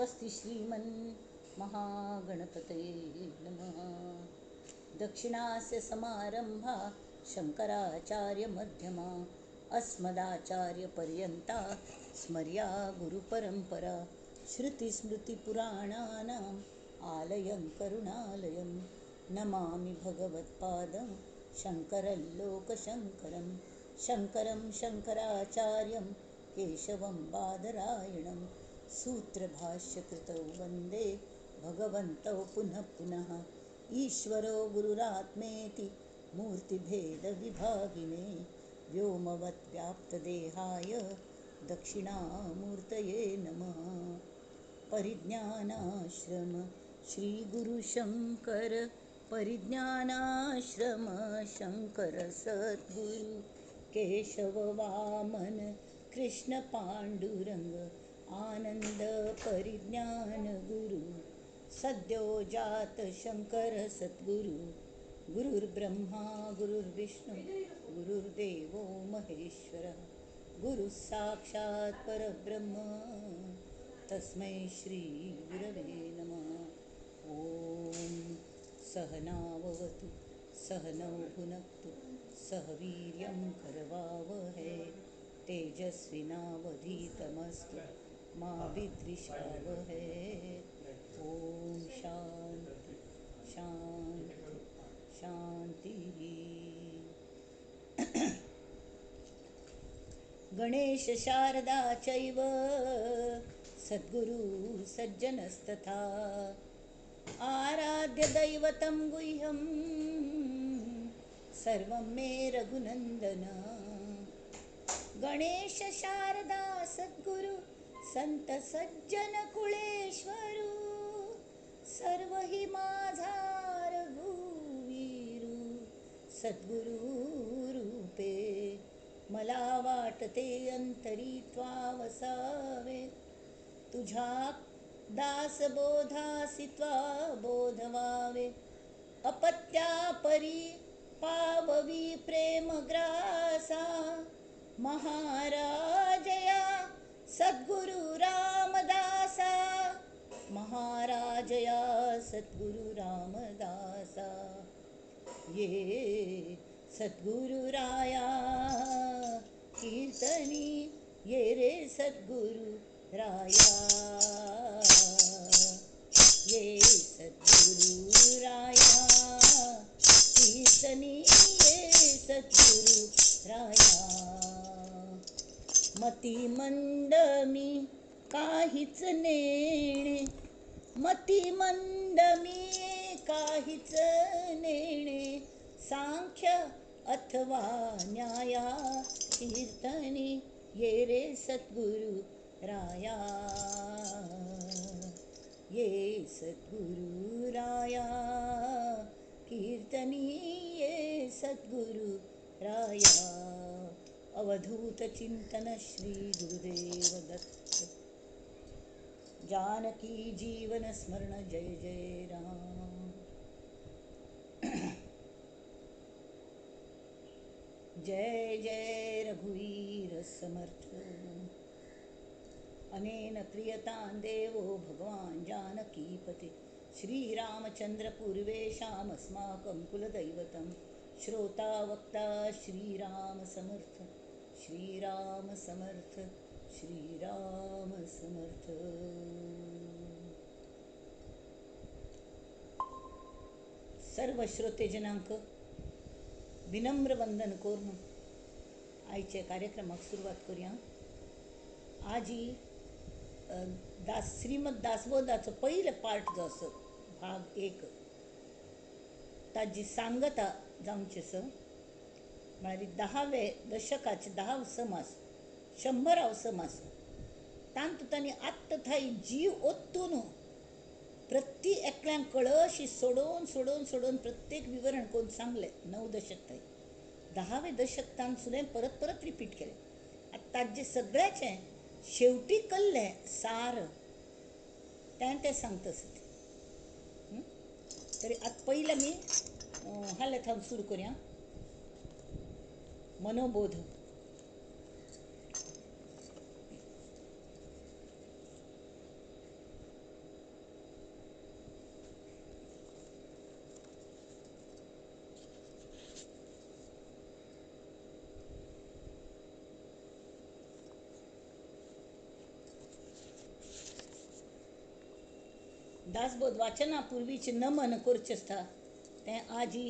स्वस्ति श्रीमन् महागणपतये नमः। दक्षिणास्य समारंभा शंकराचार्यमध्यमा अस्मदाचार्यपर्यन्ता स्मर्या गुरुपरंपरा। श्रुतिस्मृतिपुराणानाम् आलयं करुणालयं नमामि भगवत्पादं शङ्करल्लोकशङ्करं। शङ्करं शङ्कराचार्यं केशवं बादरायणं सूत्रभाष्यकृतौ वन्दे भगवन्तौ पुनः पुनः। ईश्वरो गुरुरात्मेति मूर्तिभेदविभागिने व्योमवद्व्याप्तदेहाय दक्षिणामूर्तये नमः। परिज्ञानाश्रम श्रीगुरुशङ्कर परिज्ञानाश्रम शङ्कर सद्गुरु केशव वामन कृष्ण पाण्डुरङ्ग आनंद परिज्ञान गुरु। सद्यो जात शंकर सद्गुरु गुरुर्ब्रह्मा गुरुर्विष्णु गुरुर्देवो महेश्वरः गुरुः साक्षात् परब्रह्म तस्मै श्री गुरवे नमः। ॐ सहनाववतु सहनौ भुनक्तु सह वीर्यं करवावहै तेजस्विनावधीतमस्तु मा विद्विषावहै। ॐ शान्ति शान्ति शान्तिः। गणेश शारदा चैव सद्गुरु सज्जनस्तथा आराध्य दैवतं गुह्यं सर्वं मे रघुनन्दन। गणेश शारदा सद्गुरु संत सज्जन कुळेश्वरू सर्व हि माझा रघुवीरू। सद्गुरु रूपे मला वाटते अंतरी त्वा वसावे तुझ्या दासबोधासी त्वा बोधवावे। अपत्या परी पाववी प्रेमग्रासा महाराजया सद्गुरु रामदासा। महाराजया सद्गुरु रामदासा। ये सद्गुरु राया कीर्तनी ये रे सद्गुरु राया। ये सद्गुरु राया कीर्तनी ये सद्गुरु राया। मती मंद मी काहीच नेणे मती मंद मी काहीच नेणे सांख्य अथवा न्याया कीर्तनी ये रे सद्गुरु राया। ये सद्गुरु राया कीर्तनी ये सद्गुरु राया। अवधूत चिंतन श्री गुरुदेव दत्त। जानकी जीवन स्मरण जय जय राम। जय जय रघुवीर समर्थ। अनेन प्रियतां देवो भगवान् जानकीपते। श्रीरामचन्द्र पूर्वेशामस्माकं कुलदैवतं श्रोता वक्ता श्रीराम समर्थ। श्रीराम समर्थ श्रीराम समर्थ। सर्व श्रोतेजनांक विनम्र वंदन करून आईच्या कार्यक्रमाक सुरुवात करूया। आज श्रीमद दासबोधाचो पयले पार्ट जो आसा भाग 1 ताजी सांगता जावची आसा। म्हळ्यार 10वे दशकाचे 10 समास 100 समास तांतूंनी आत्ता थंय जीव ओतून प्रती एकल्यांक कळशी सोडून सोडून सोडून प्रत्येक विवरण करून सांगले। 9 दशक थंय 10वे दशक तांतून परत परत रिपीट केले। आतां ताजे सगळ्याचे शेवटी कल्ले सार ते सांगता आसता। तरी आतां पयले आमी हाले थांब सुरू करूया। मनोबोध। दासबोध वाचना पूर्वीचे नमन करचे असता तें आजी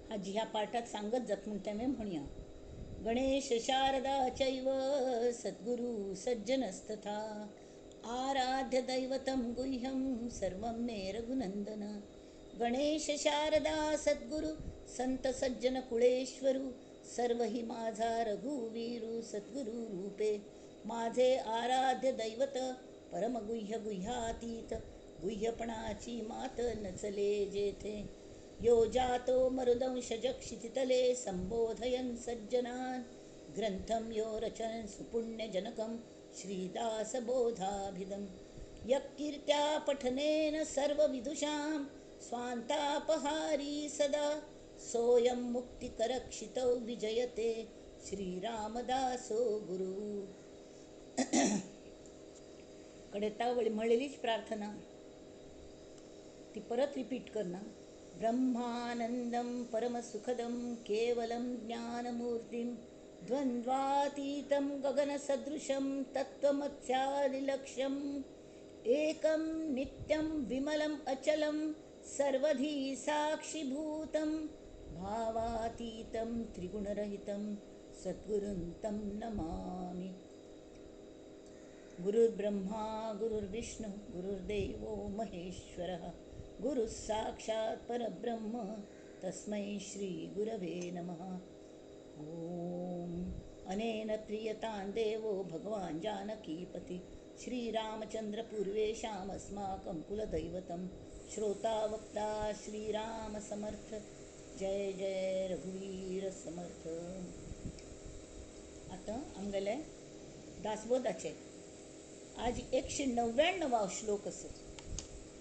हाजी ह्या पाठात सांगत जात म्हूण तें म्हणया. गणेश शारदा चैव सद्गुरु सज्जनस्तथा आराध्य दैवतं गुह्यं सर्वं मे रघुनंदन. गणेश शारदा सद्गुरु संत सज्जन कुळेश्वरू सर्व ही माझा रघुवीरू सद्गुरु रूपे. माझे आराध्य दैवत परमगुह्य गुह्यातीत गुह्यपणाची मात नचले जेथे. यो जातो मरुदंशज क्षितितले संबोधयन् सज्जनान् ग्रंथं यो रचयन् सुपुण्यजनकं श्रीदासबोधाभिधं. यत्कीर्त्या पठनेन सर्वविदुषां स्वान्तापहारी सदा सोऽयं मुक्तिकरक्षितौ विजयते श्रीरामदासो गुरु. कडे तावळी म्हणलेलीच प्रार्थना ती परत रिपीट करना. ब्रह्मानंदं परमसुखदं केवलं ज्ञानमूर्तिं द्वन्द्वातीतं गगनसदृशं तत्त्वमस्यादिलक्ष्यम् एकं नित्यं विमलम् अचलं सर्वधी साक्षिभूतं भावातीतं त्रिगुणरहितं सद्गुरुं तं नमामि. गुरुर्ब्रह्मा गुरुर्विष्णु गुरुर्देवो महेश्वरः गुरुः साक्षात् परब्रह्म तस्मै श्री गुरवे नमः. ओम. अनेन प्रियतां देवो भगवान् जानकीपति श्रीरामचंद्र पूर्वेशामस्माकं कुलदैवतं श्रोता वक्ता श्रीराम समर्थ. जय जय रघुवीर समर्थ. आता आमगेले दासबोधाचे आज 199 श्लोक असत.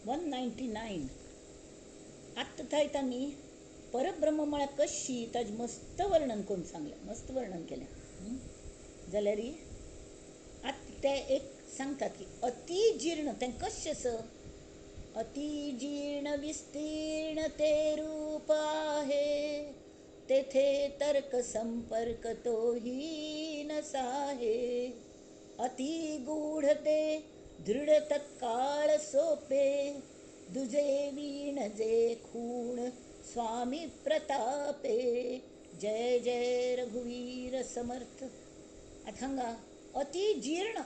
199. आत्ता थंय आमी परब्रह्म म्हळ्यार कशी ताजें मस्त वर्णन करून सांगलें, मस्त वर्णन केलें. जाल्यार आतां ते एक सांगतात की अति जीर्ण तें कशें आसा. अति जीर्ण विस्तीर्ण ते रूप आहे तेथे तर्क संपर्क तोही नसाहे. अति गूढ ते दृढ तत्काळ सोपे दुजे वीण जे खूण स्वामी प्रतापे. जय जय रघुवीर समर्थ. आता हांगा अति जीर्ण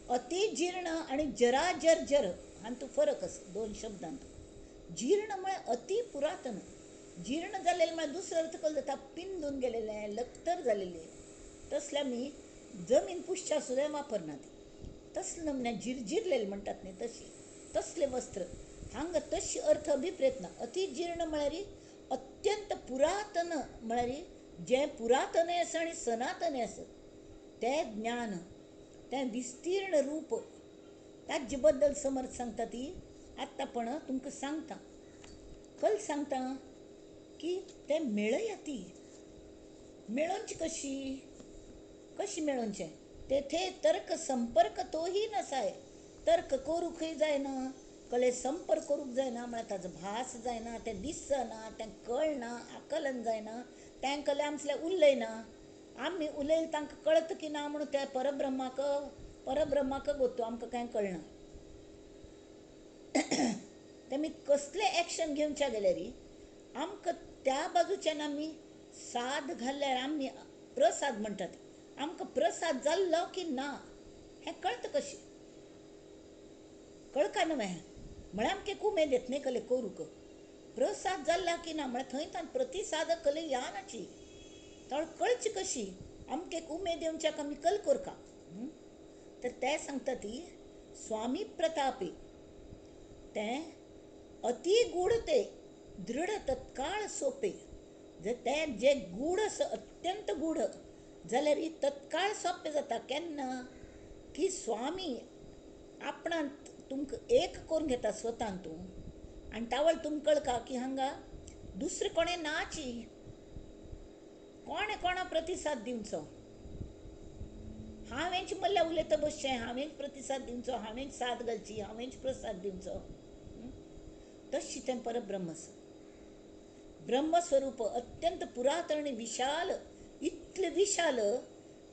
अति जीर्ण आणि जरा जर्जर हातूंत फरक आसा दोन शब्दांत. जीर्ण म्हळ्यार अति पुरातन, जीर्ण जालेलें म्हळ्यार दुसरो अर्थ कळ्ळो जाता पिंजून गेलेलें लक्तर जालेलें. तसले आमी जमीन पुसच्या सुद्दां वापरनात. तसले म्हळ्यार जिरजिरलेले म्हणटात न्ही तशी तसले वस्त्र. हांगा तशी अर्थ अभिप्रेत ना. अति जीर्ण म्हळ्यार अत्यंत पुरातन म्हळ्यार जें पुरातनय आसा आनी सनातनय आसा तें ज्ञान, तें विस्तीर्ण रूप ताजे बद्दल समर्थ सांगता. ती आत्तापण तुमकां सांगता, कल सांगता की तें मेळयाती. मेळोवची कशी, कशी मेळोवचें. तेथे तर्क संपर्क तोही नसाय. तर्क करूंकय जायना, कले संपर्क करूंक जायना म्हळ्यार ताजो भास जायना, तें दिसना, तें कळना, आकलन जायना, तें कले आमचें उलयना. आमी उलयलें तांकां कळता की ना म्हणून त्या परब्रह्माक गोतू आमकां कांय कळना. तेमी कसलें एक्शन घेवच्या गेल्यार आमकां त्या बाजूच्यान आमी साद घाल्ल्यार आमी प्रसाद म्हणटात. आमकां प्रसाद जाल्लो की ना हें कळटा कशें. कळका न्हय म्हळ्यार आमकां एक उमेद येता न्ही कले करूंक. प्रसाद जाल्ला की ना म्हळ्यार थंय तान प्रतिसाद कले यानाची तर कळची कशी. आमकां एक उमेद येवच्याक आमी कल करका. तर ते सांगता ती स्वामी प्रतापे तें अति गूढ ते दृढ तत्काळ सोपे. जर तें जें गूढ आसा अत्यंत गूढ जाल्यार तत्काळ सोंपें जाता. केन्ना की स्वामी आपणांत तुमकां एक करून घेता स्वतान तूं आनी तावळ तुमकां कळका की हांगा दुसरें कोणें नाची. कोणें कोणा प्रतिसाद दिवचो. हांवेंच म्हणल्यार उलयता बसचें, हांवेंच प्रतिसाद दिवचो, हांवेंच साद घालची, हांवेंच प्रसाद दिवचो. तशी तें परब्रह्म आसा. ब्रह्मस्वरूप अत्यंत पुरातन आनी विशाल, इतलें विशाल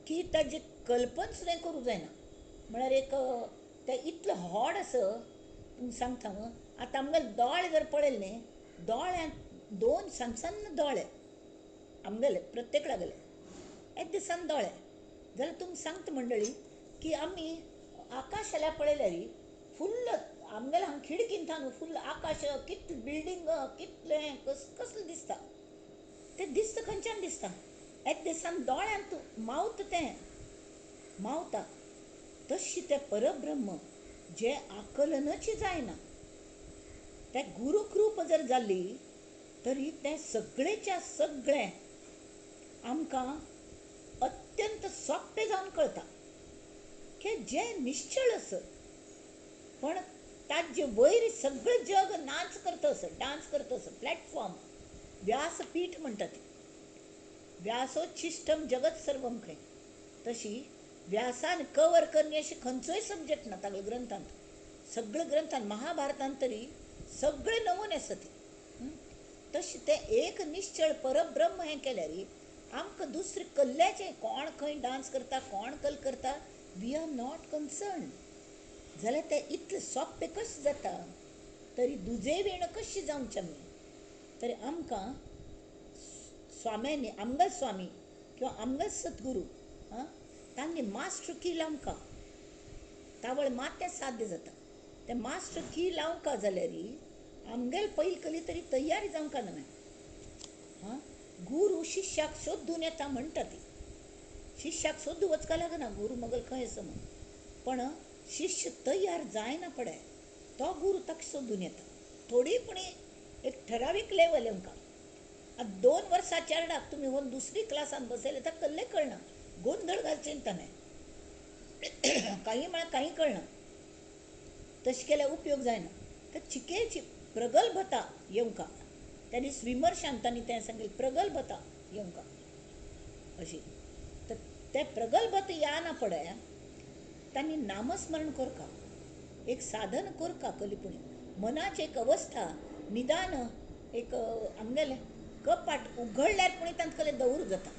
की ताजें कल्पन सुद्दां करूं जायना. म्हळ्यार एक ते इतलें व्हड असं तुमकां सांगता आतां आमगेले दोळे जर पळयले न्ही, दोळ्यांत दोन सन्न दोळे आमगेले प्रत्येकागेले एक दिसान दोळे जाल्यार तुमकां सांगता मंडळी की आमी आकाश जाल्यार पळयल्यार फुल्ल आमगेले हांगा खिडकीन न्हू फुल्ल आकाश कितले बिल्डींग कितलें कसलें दिसता. तें दिसता खंयच्यान दिसता एक दिसान दोळ्यांत मावता तें मावता. तशी तें परब्रह्म जे आकलनच जायना तें गुरुकृप जर जाली तरी तें सगळेच्या सगळें आमकां अत्यंत सोंपें जावन कळटा की जें निश्चळ आसा पण ताजे वयर सगळें जग नाच करता असो डान्स करता असो प्लॅटफॉर्म व्यासपीठ म्हणटा ती व्यासोच्छिष्टम जगत सर्वम खंय तशी व्यासान कवर करणे अशी खंयचोय सब्जेक्ट ना तागेल्या ग्रंथांत सगळे ग्रंथांत महाभारतांत तरी सगळे नमुने आसा ती तशी तें एक निश्चळ परब्रह्म हें केल्यार आमकां दुसरें कसल्याचें कोण खंय डान्स करता कोण कल करता वी आर नॉट कन्सर्न जाल्यार तें इतलें सोंपें कशें जाता तरी दुजे वेण कशी जावचें आमी तरी आमकां स्वाम्यांनी आमगेल स्वामी किंवा आमगेल सद्गुरू तांणी मास्टर की लावंका तावळ मातें साध्य जाता तें मास्टर की लावंका जाल्यार आमगेल पयलीं कली तरी तयारी जावंका न्हय गुरू शिश्याक सोदून येता म्हणटा ती शिश्याक सोदूं वचका लागना गुरू मगल खंय आसा म्हूण पण शिष्य तयार जायना पडे तो गुरू ताका सोदून येता थोडी पूण एक ठरावीक लेवल आमकां आतां 2 वर्सां चेरडाक तुमी व्हरून दुसरी क्लासान बसयले ताका कसलें कळना गोंधळ घालचें ताणें काही म्हळ्यार काही कळना तशें केल्यार उपयोग जायना तर चिकेची प्रगल्भता येवंका त्यांनी स्विमर शांतांनी तें सांगिल्लें प्रगल्भता येवंका अशी तर ते प्रगल्भता येना पडे तांणी नामस्मरण करता एक साधन करता कलिपुणी मनाची एक अवस्था निदान एक आमगेलें कपाट उघडल्यार पुणी तांत कले दवरूं जाता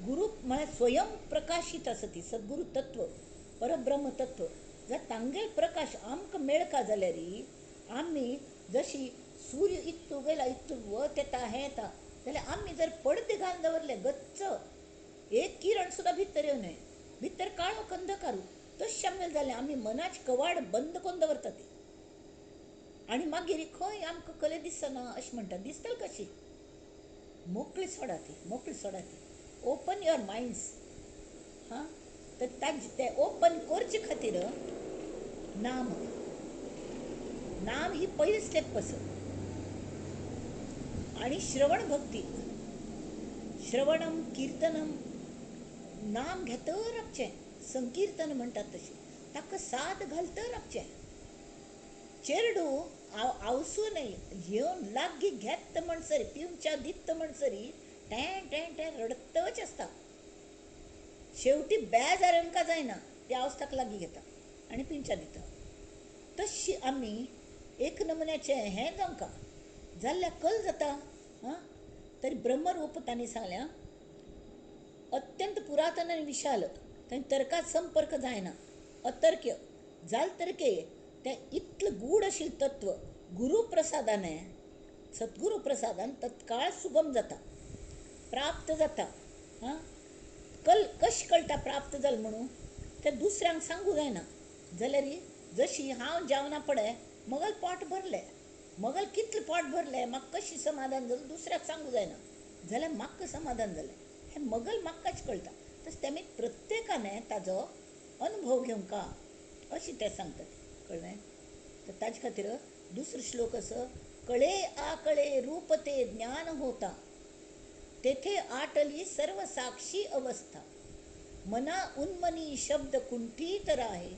गुरू म्हळ्यार स्वयं प्रकाशीत आसा ती सद्गुरू तत्व परब्रह्म तत्व जर तांगेल प्रकाश आमकां मेळका जाल्यार आमी जशी सूर्य इतलो गेला इतलो वत येता हें येता जाल्यार आमी जर पडदे घालून दवरले गच्च एक किरण सुद्दां भितर येवं न्हय भितर काळो अंधकारू तशें आमगेलें जालें आमी मनाची कवाड बंद करून दवरता ती आनी मागीर खंय आमकां कले दिसना अशें म्हणटा दिसतली कशी मोकळी सोडा ती ओपन युअर मायंड्स तर ते ओपन करचे खातीर नाम ही पयली स्टेप आसा आनी श्रवण भक्ती श्रवणम कीर्तनम नाम घेत रावचें संकीर्तन म्हणटात तशें ताका साद घालत रावचें चेडू आवसून घेवन लागीं घेत म्हणसरी पिवच्या दित म्हणसरी टें टें टें रडतच आसता शेवटी बेजार आमकां जायना त्या अवस्थाक लागीं घेता आनी पिंच्या दिता तशी आमी एक नमुन्याचें हें जावंका जाल्ल्या कल जाता तरी ब्रह्मरूप तांणी सांगल्या अत्यंत पुरातन आनी विशाल थंय तर्कात संपर्क जायना अतर्क्य जाल तर्के तें इतलें गूढ आशिल्लें तत्व गुरू प्रसादान सद्गुरू प्रसादान तत्काळ सुगम जाता प्राप्त जाता कशें कळटा प्राप्त जालें म्हणून तें दुसऱ्यांक सांगूं जायना जाल्यार जशी हांव जेवना पळय मगल पोट भरलें मगल कितलें पोट भरलें म्हाका कशी समाधान जालें दुसऱ्याक सांगूं जायना जाल्यार म्हाका समाधान जालें हें मगल म्हाकाच कळटा तशें तेमी प्रत्येकाने ताजो अनुभव घेवंका अशी ते सांगतात कळ्ळें तर ताजे खातीर दुसरो श्लोक असो कळे आकळे रूप ते ज्ञान होता तेथे आटली सर्व साक्षी अवस्था मना उन्मनी शब्द कुंठित राहे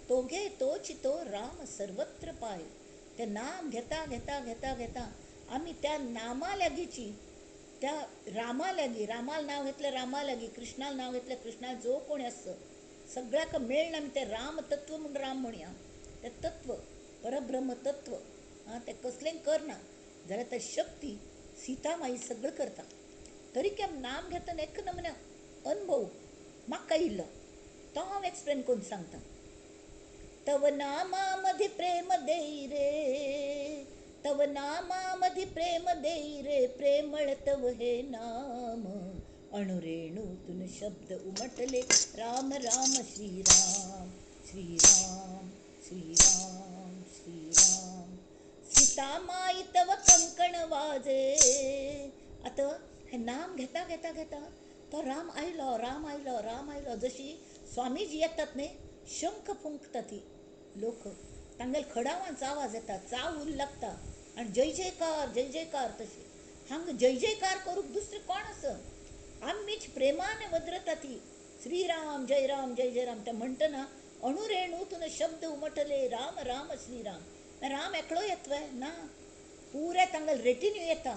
तोघे तोची तो राम सर्वत्र पाहे ते नाम घेता घेता घेता घेता आमी त्या नामा लागींची त्या रामा लागीं रामाल नांव घेतलें रामा लागीं कृष्णाल नांव घेतलें कृष्णाल जो कोणी आसता सगळ्याक मेळना आमी तें राम तत्व म्हूण राम म्हणया तें तत्व परब्रह्म तत्व तें कसलें करना जाल्यार तें शक्ती सीता माई सगळें करता तरी की नाम घेतना एक नमुन्या अनुभव म्हाका येयल्लो तो हांव एक्सप्लेन करून सांगता तव नामामधि प्रेम देई रे, तव नामामधि प्रेम देई रे, प्रेमळ तव हे नाम. अणुरेणूतून शब्द उमटले, राम राम श्रीराम, श्रीराम श्रीराम श्रीराम. सीतामाई तव कंकण वाजे. आता हे नाम घेता घेता घेता तो राम आयलो, राम आयलो, राम आयलो. जशी स्वामीजी येतात न्ही, शंख फुंकता ती लोक, तांगेल खडावांचा आवाज येता, चाव उल लागता आणि जय जयकार जय जयकार. तशी हांग जय जयकार करूक दुसरे कोण आसा? आम्हीच प्रेमाने वद्रता ती श्रीराम जय राम जय जय राम. ते म्हणटना अणुरेणूतून शब्द उमटले, राम राम श्रीराम. राम एकलो येतवे ना, पुरे तांगेल रेटिन्यू येता.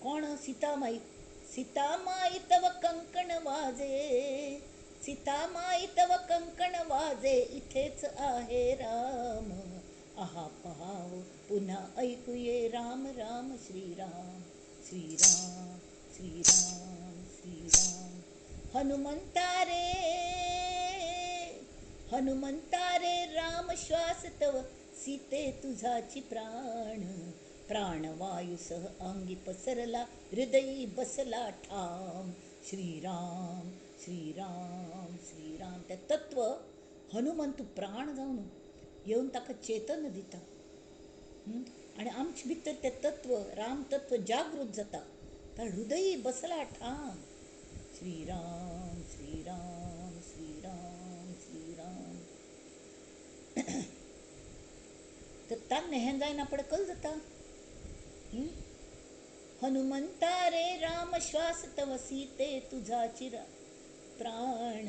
कोण? सीतामाई. सीतामाई तव कंकण वाजे, सीतामाई तव कंकण वाजे, इथेच आहे राम. आहा पहाव पुन्हा ऐकूये, राम राम श्रीराम, श्रीराम श्रीराम श्रीराम. हनुमंता रे, हनुमंता रे, राम श्वास तव, सीते तुझाची प्राण. प्राणवायुसह अंगी पसरला, हृदयी बसला ठाम. श्रीराम श्रीराम श्रीराम. ते तत्व हनुमंतू प्राण जावन येवन ताका चेतन दिता. आणि आमचे भितर ते तत्व, राम तत्व जागृत जाता, तर हृदयी बसला ठाम. श्रीराम श्रीराम श्रीराम श्रीराम. तर तान्ने हें जायना पडकल जाता. हनुमंता रे, राम श्वास तव, सीते तुझाची प्राण.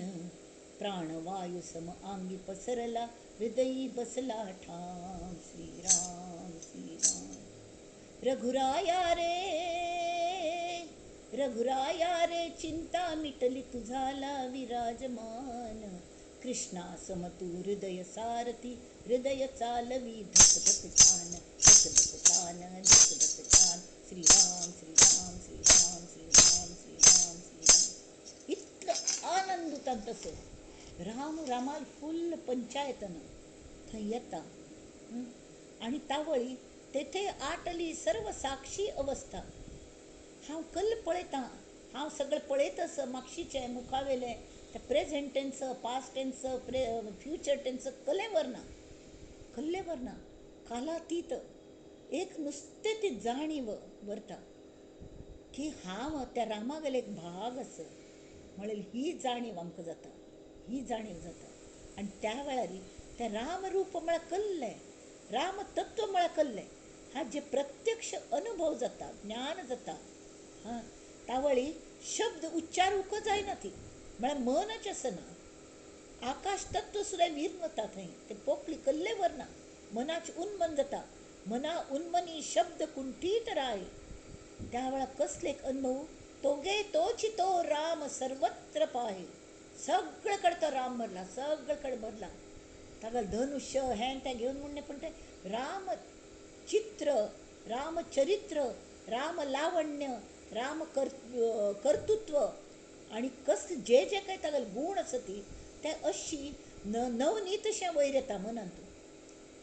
प्राणवायू सम अंगी पसरला, हृदयी बसला ठाम. श्रीराम श्रीराम. रघुराया रे, रघुराया रे, चिंता मिटली तुझाला विराजमान. कृष्णा समतू हृदय सारथी, हृदय चालवी धक धक छान, धक धक छान, धक धक छान. श्रीराम श्रीराम श्रीराम श्रीराम श्रीराम श्रीराम. इतलं आनंद होता तसं. राम रामाल फुल्ल पंचायतन थंय येता. आणि तावळी तेथे आटली सर्व साक्षी अवस्था. हांव कल्ल पळयतां, हांव सगळें पळयत मागशीचे मुखावेले ते present tense, past tense, future tense कल्ले वरना कालातीत एक नुसते ती जाणीव व्हरता की हांव त्या रामागेले एक भाग आसा. म्हळ्यार ही जाणीव आमकां जाता, ही जाणीव जाता. आणि त्या वेळार तें रामरूप म्हळ्यार कल्लें, राम तत्व म्हळ्यार कल्लें. हा जे प्रत्यक्ष अनुभव जाता, ज्ञान जाता. हां, तावळी शब्द उच्चारूक जायना ती, म्हळ्यार मनच आसना. आकाश तत्व सुद्धा वीर वता थंय, ते पोकळी कल्ले वरना, मनाचे उन्मन जाता. मना उन्मनी शब्द कुंठीत राय. त्या वेळा कसले एक अनुभव, तोगे तोची तो राम सर्वत्र पाहे. सगळेकडे तो राम भरला, सगळेकडे भरला. ताका धनुष्य हें तें घेवन म्हणणे, पण ते राम चित्र, राम चरित्र, राम लावण्य, राम कर्तृत्व आणि कसले जे जे काही तागेले गूण आसा ती ते अशी नवनीतशें वयर येता मनांत.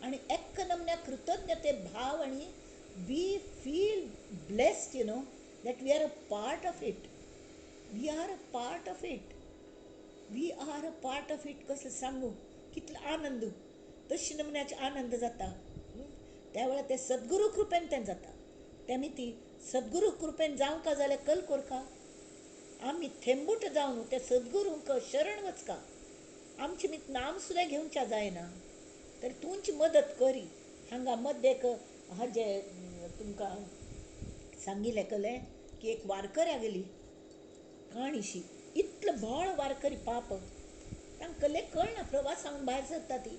आणि एक्क नमन्या कृतज्ञते भाव. आणि we feel blessed, you know, that we are a part of it. We are a part of it. We are a part of it. कसं सांगू, कितलो आनंद. तशी नमन्याचे आनंद जाता. त्या वेळार ते सद्गुरू कृपेन तें जाता. तेमी ती सद्गुरू कृपेन जावंका जाल्यार कल करका. आमी थेंबूट जावन ते सद्गुरूंक शरण वचका. आमचे मी नाम सुद्धा घेवच्या जायना, तर तुमची मदत करी. हांगा मध्येक हाजे तुमकां सांगिल्लें कले की एक वारकऱ्या गेली काणीशी. इतलं व्हड वारकरी पाप, तांकां कले कळना. प्रवासावन भायर सरता ती,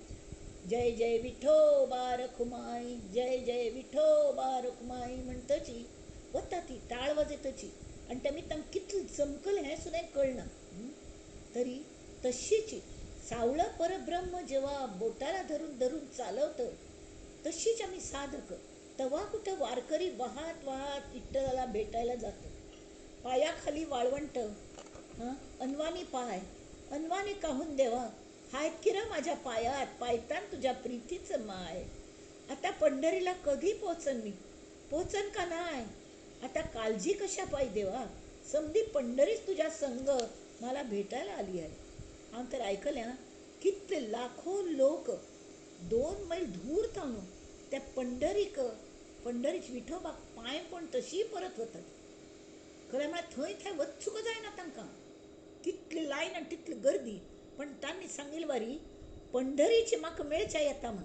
जय जय विठोबा रखुमाई, जय जय विठोबा रखुमाई म्हणटची वता ती, टाळ वाजयतची. आणि तेमी तांकां कितलें चमकलें हें सुद्दां कळना. तरी तशीच सावळं परब्रह्म जेव्हा बोटाला धरून धरून चालवतं, तशीच आम्ही साधक. तेव्हा कुठं वारकरी वाहत वाहत विठ्ठलाला भेटायला जातो. पायाखाली वाळवंट, अनवाणी पाय, अनवाणी काहून देवा, हाय किरा माझ्या पायात पायतान तुझ्या प्रीतीचं माय. आता पंढरीला कधी पोचन मी, पोचन का नाही. आता काळजी कशा पाय देवा, समधी पंढरीच तुझ्या संग मला भेटायला आली आहे. आम तर ऐकल्या किती लाखो लोक 2 मैल दूर थांबून त्या पंढरीच विठोबा पाय पण तशी परत होतात. खरं मला थंय थंय वचूक जायना तांकां. तितली लायन आनी तितली गर्दी, पण तांणी सांगिल वारी पंढरीची म्हाका मेळच्या येता म्हण.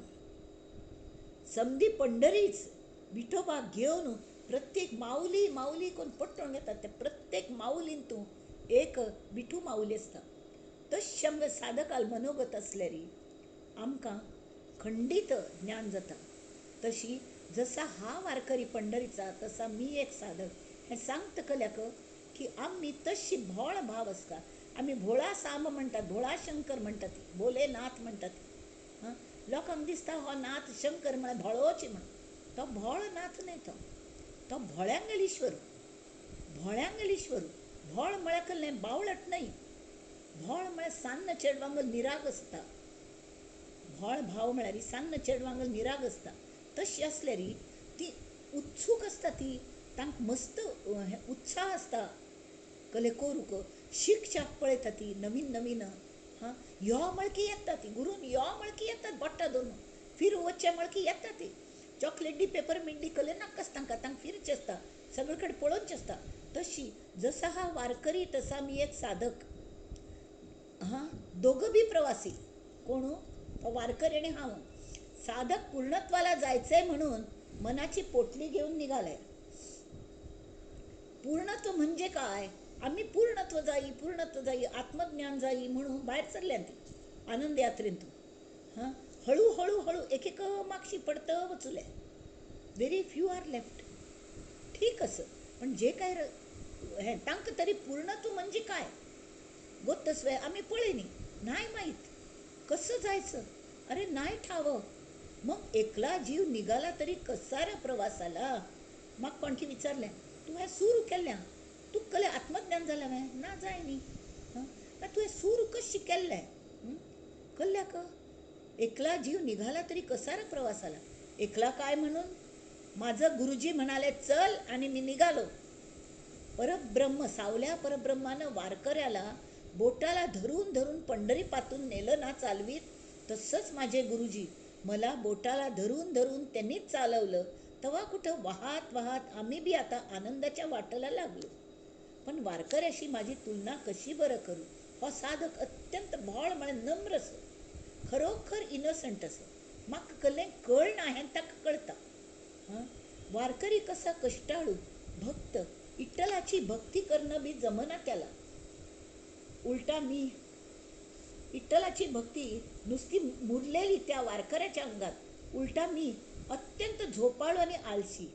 समधी पंढरीच विठोबा घेवन प्रत्येक माऊली माऊली कोण पट्टून घेतात. त्या प्रत्येक माऊलीन तूं एक विठू माऊली असता. तशें आमकां साधकाल मनोगत असल्यारी आमकां खंडीत ज्ञान जाता. तशी जसा हा वारकरी पंढरीचा तसा मी एक साधक हे सांगतकल्याक की आम्ही तशी भोळ भाव असता. आम्ही भोळा सांब म्हणटात, भोळा शंकर म्हणटात, भोलेनाथ म्हणटात. हां, लोकांक दिसता हो नाथ शंकर म्हळ्यार भोळोची म्हणून. तो भोळ नाथ न्हय, तो भोळ्यांगलीश्वर. भोळ्यांगलीश्वर भोळ म्हळ्यार कसलें बावळट न्हय. भोळ म्हळ्यार सान्न चेडवांगल निराग असता. भोळ भाव म्हळ्यार सान्न चेडवांगल निराग असता. तशी असल्यारी ती उत्सूक असता. ती तांक मस्त उत्साह असता कले करूक. शिक्षाक पळयता ती नवीन नवीन. हां, यो मळकी येता ती गुरून, यो मळकी येतात बोट्टा धरून. फिरू वच्चे मळकी येता ती. चॉकलेटी पेपरमिंटी कले नाकास तांकां, तांक फिरचे असता, सगळे कडेन पळोवचे असता. तशी जसा हा वारकरी तसा मी एक साधक. हां, दोघं बी प्रवासी. कोण वारकरी आणि हांव. साधक पूर्णत्वाला जायचंय म्हणून मनाची पोटली घेऊन निघालाय. पूर्णत्व म्हणजे काय, आम्ही पूर्णत्व जाई आत्मज्ञान जाई म्हणून बाहेर सरल्यान ती आनंद यात्रेंतून. हां, हळूहळू हळू एक एक मागशी पडतं वचुले. Very few are left. ठीक असं, पण जे काय हे तांक तरी पूर्णत्व म्हणजे काय गोत्तस्वे आम्ही पळयनी नाही माहीत. कसं जायचं अरे नाही ठावं. मग एकला जीव निघाला तरी कसा रे प्रवासाला. मग कोणकी विचारले तू हे सुरू केल्या, तू कले आत्मज्ञान झालं काय ना जायनी. हां, तू हे सुरू कशी केल्लें कल्ल्या का. एकला जीव निघाला तरी कसा रे प्रवासाला. एकला काय म्हणून माझं गुरुजी म्हणाले चल आणि मी निघालो. परब्रह्म सावल्या परब्रह्मानं वारकऱ्याला बोटाला धरून धरून पंढरी पातून नेलं ना चालवीत. तसंच माझे गुरुजी मला बोटाला धरून धरून त्यांनीच चालवलं. तेव्हा कुठं वाहत वाहत आम्ही बी आता आनंदाच्या वाटेला लागलो. पण वारकऱ्याशी माझी तुलना कशी बरं करू. हो साधक अत्यंत भोळ म्हळ्यार नम्र असो, खरोखर इनोसंट असो. म्हाका कसलें कळ ना हें ताका कळटा. हां, वारकरी कसा कष्टाळू भक्त, इट्टलाची भक्ती करणं बी जमना त्याला. उलटा मी विठ्ठलाची भक्ती नुसती मुरलेली त्या वारकऱ्याच्या अंगात. उलटा मी अत्यंत झोपाळू आणि आळशी.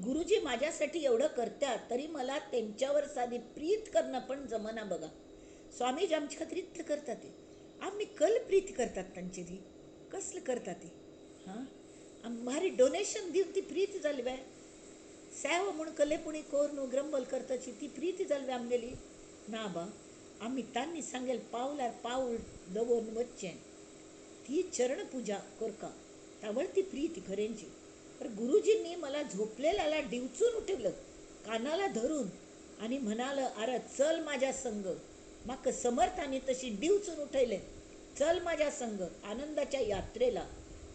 गुरुजी माझ्यासाठी एवढं करतात तरी मला त्यांच्यावर साधी प्रीत करणं पण जमना बघा. स्वामीजी आमच्या खातीर इतलं करतात ते आम्ही कल प्रीत करतात तांची ती कसलं करतात ते. हां, भारी डोनेशन दिवन ती प्रीत जाली बाय. सेवा म्हूण कलेपुणी कोर न्हू ग्रंबल करताची ती प्रीती जाली आमगेली ना बा. आम्ही तांणी सांगेल पावलार पाऊल दवरून वच्चें. ती चरणपूजा करका तावळ ती प्रीती खरेंची. पण गुरुजींनी मला झोपलेल्याला डिवचून उठवलं कानाला धरून आणि म्हणालं अरे चल माझ्या संग. माका समर्थाने तशी डिवचून उठवले चल माझ्या संग आनंदाच्या यात्रेला.